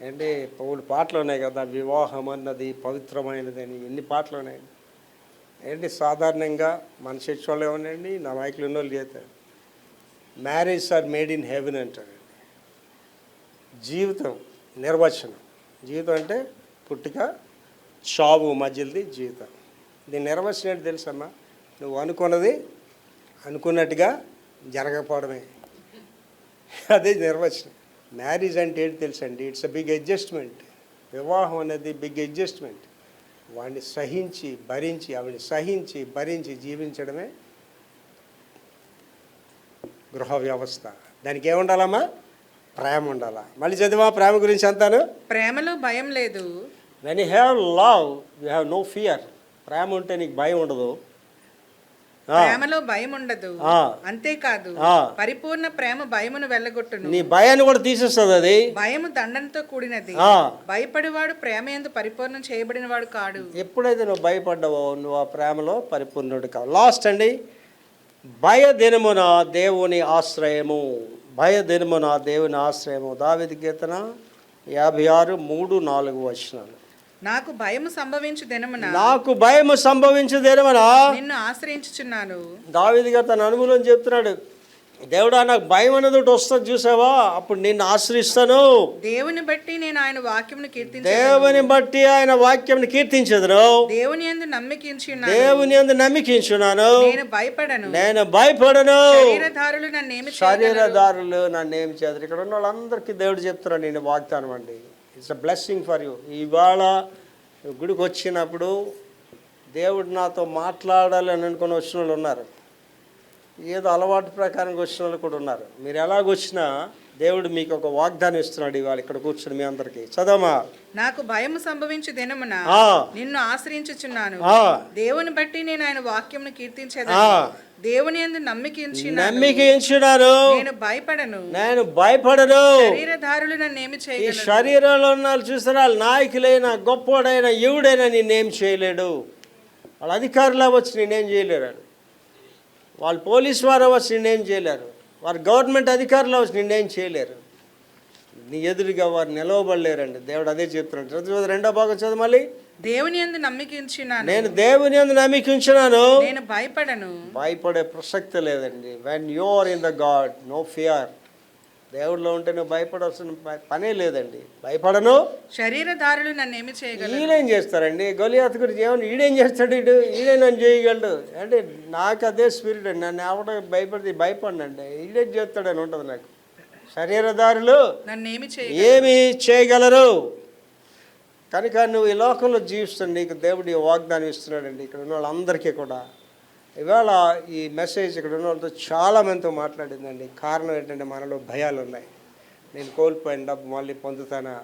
అంటే పాటలు ఉన్నాయి కదా, వివాహం అన్నది పవిత్రమైనది అని ఎన్ని పాటలు ఉన్నాయి. ఏంటి సాధారణంగా మన చర్చ్ వాళ్ళు ఏమన్నాయండి, నా మైకులు ఉన్న వాళ్ళు చేస్తారు, marriage or made in heaven అంటారండి. జీవితం నిర్వచనం. జీవితం అంటే పుట్టిక చావు మధ్యది జీవితం. దీని నిర్వచనం ఏంటి తెలుసమ్మా? నువ్వు అనుకున్నది అనుకున్నట్టుగా జరగకపోవడమే. అదే నిర్వచనం. మ్యారేజ్ అంటే ఏంటి తెలుసండి? It's a big adjustment. వివాహం అనేది బిగ్ అడ్జస్ట్మెంట్. వాడిని సహించి భరించి, ఆవిడని సహించి భరించి జీవించడమే గృహ వ్యవస్థ. దానికి ఏముండాలమ్మా? ప్రేమ ఉండాలా. మళ్ళీ చదివా ప్రేమ గురించి అంతాను. ప్రేమలో భయం లేదు. When you have love you have no fear. ప్రేమ ఉంటే నీకు భయం ఉండదు. ప్రేమలో భయం ఉండదు, అంతేకాదు పరిపూర్ణ ప్రేమ భయమును వెళ్ళగొట్టును. నీ భయాన్ని కూడా తీసేస్తుంది. అది భయము దండనతో కూడినది, భయపడేవాడు ప్రేమ యందు పరిపూర్ణం చేయబడిన వాడు కాడు. ఎప్పుడైతే నువ్వు భయపడ్డావో నువ్వు ఆ ప్రేమలో పరిపూర్ణుడు కావు. లాస్ట్ అండి, భయదినమున దేవుని ఆశ్రయము. భయదినమున దేవుని ఆశ్రయము. దావీదు కీర్తన 56:3-4 నాకు భయము సంభవించు దినమున నిన్ను ఆశ్రయించుచున్నాను. దావీదు గారు తన అనుభవం చెప్తున్నాడు. దేవుడా, నాకు భయం అనేది ఒకటి వస్తుంది చూసావా, అప్పుడు నిన్ను ఆశ్రయిస్తాను. దేవుని బట్టి నేను ఆయన వాక్యమును కీర్తించదును. దేవుని యందు నమ్మికించున్నాను. నేను భయపడను. శరీరదారులు నన్నేమి చేద్దరు. ఇక్కడ ఉన్న వాళ్ళందరికీ దేవుడు చెప్తున్నాడు నేను వాగ్దానం అండి. It's a blessing for you. ఇవాళ గుడికి వచ్చినప్పుడు దేవుడు నాతో మాట్లాడాలి అని అనుకుని వచ్చిన వాళ్ళు ఉన్నారు. ఏదో అలవాటు ప్రకారంగా వచ్చిన వాళ్ళు కూడా ఉన్నారు. మీరు ఎలాగొచ్చినా దేవుడు మీకు ఒక వాగ్దానం ఇస్తున్నాడు ఇవాళ ఇక్కడ కూర్చుని మీ అందరికి. చదవమా. నాకు భయము సంభవించు దినమున నిన్ను ఆశ్రయించుచున్నాను. దేవుని బట్టి నేను ఆయన వాక్యమును కీర్తించేదను. దేవుని యందు నమ్మిక ఉంచున్నాను. నేను భయపడను. శరీరధారులు నన్నేమి చేయగలరు? ఈ శరీరంలో ఉన్న చూసిన నాయకులైన గొప్పోడైన ఎవడైనా నిన్నేం చేయలేడు. వాళ్ళ అధికారులు వచ్చి నిన్నేం చేయలేరు. వాళ్ళు పోలీసు వారు వచ్చి నిన్నేం చేయలేరు. వారు గవర్నమెంట్ అధికారులు వచ్చి నిన్నేం చేయలేరు. నీ ఎదురుగా వారు నిలవబడలేరండి. దేవుడు అదే చెప్తున్నాడు. రెండో భాగం చదువు మళ్ళీ. దేవుని యందు నమ్మికించున్నాను. నేను దేవుని యందు నమ్మికించున్నాను. నేను భయపడను. భయపడే ప్రసక్తి లేదండి. When you are in the God no fear. దేవుడిలో ఉంటే నువ్వు భయపడాల్సిన పనే లేదండి. భయపడను. శరీరధారులు నన్నేమి చేయగలరు? ఈయనేం చేస్తారండి? గొలియాతు గురించి ఏమన్నా ఈడేం చేస్తాడు? ఈడే నన్ను చేయగలడు అంటే నాకు అదే స్పిరిట్ అండి. నన్ను ఎవడ భయపడినండి. ఈడేం చేస్తాడని ఉంటుంది నాకు. శరీరధారులు ఏమి చేయగలరు? కనుక నువ్వు ఈ లోకంలో జీవిస్తుంది. నీకు దేవుడు వాగ్దానం ఇస్తున్నాడండి. ఇక్కడ ఉన్న వాళ్ళందరికీ కూడా ఇవాళ ఈ మెసేజ్ ఇక్కడ ఉన్న వాళ్ళతో చాలామందితో మాట్లాడిందండి. కారణం ఏంటంటే మనలో భయాలు ఉన్నాయి. నేను కోల్పోయిన డబ్బు మళ్ళీ పొందుతానా?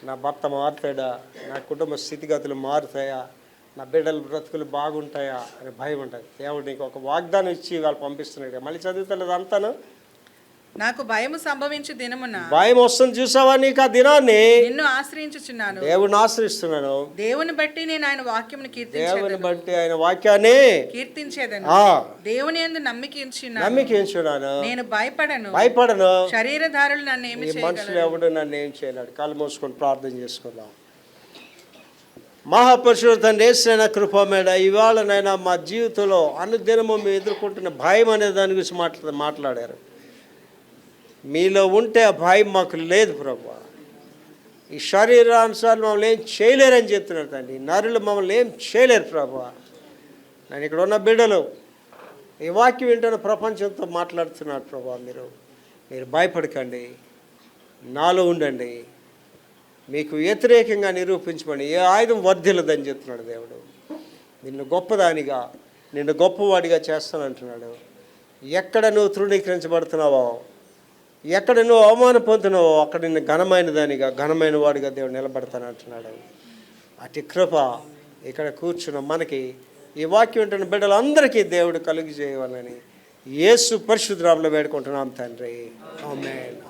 నా భర్త మారుతాడా? నా కుటుంబ స్థితిగతులు మారుతాయా? నా బిడ్డల బ్రతుకులు బాగుంటాయా అనే భయం ఉంటుంది. దేవుడు నీకు ఒక వాగ్దానం ఇచ్చి వాళ్ళు పంపిస్తున్నాడు. మళ్ళీ చదువుతలేదు అంతాను. నాకు భయము సంభవించు దినమున భయం వస్తుంది చూసావా? నీకు ఆ దినాన్ని నిన్ను ఆశ్రయించుచున్నాను. దేవుని ఆశ్రయిస్తున్నాను. దేవుని బట్టి నేను ఆయన వాక్యమును కీర్తించేదను. దేవుని బట్టి ఆయన వాక్యాన్ని కీర్తించేదను. దేవుని యందు నమ్మికించున్నాను. నేను భయపడను. శరీరధారులు నన్ను ఏమి చేయగలరు? మనుషులు ఎవడు నన్ను ఏం చేయలేడు. కాళ్ళు మూసుకొని ప్రార్థన చేసుకుందాం. మహాపరిశుద్ధ తండ్రి యేసయ్య కృపమేడ ఇవాళనైనా మా జీవితంలో అనుదినము మేము ఎదుర్కొంటున్న భయం అనే దాని గురించి మాట్లాడారు. మీలో ఉంటే ఆ భయం మాకు లేదు ప్రభువా. ఈ శరీరానుసారం మమ్మల్ని ఏం చేయలేరని చెప్తున్నారు తండ్రి. నరులు మమ్మల్ని ఏం చేయలేరు ప్రభువా. నేను ఇక్కడ ఉన్న బిడ్డలు ఈ వాక్యం వింటున్న ప్రపంచంతో మాట్లాడుతున్నారు ప్రభువా. మీరు భయపడకండి, నాలో ఉండండి, మీకు వ్యతిరేకంగా నిరూపించమని ఏ ఆయుధం వర్ధిల్లదని చెప్తున్నాడు దేవుడు. నిన్ను గొప్పదానిగా, నిన్ను గొప్పవాడిగా చేస్తానంటున్నాడు. ఎక్కడ నువ్వు తృణీకరించబడుతున్నావో, ఎక్కడ నువ్వు అవమానం పొందుతున్నావో అక్కడ నిన్ను ఘనమైన వాడిగా దేవుడు నిలబడతానంటున్నాడు. అటు కృప ఇక్కడ కూర్చున్న మనకి ఈ వాక్యం ఉంటున్న బిడ్డలందరికీ దేవుడు కలుగు చేయవాలని యేసు పరిశుద్ధ నామములో వేడుకుంటున్నాం తండ్రి. ఆమేన్.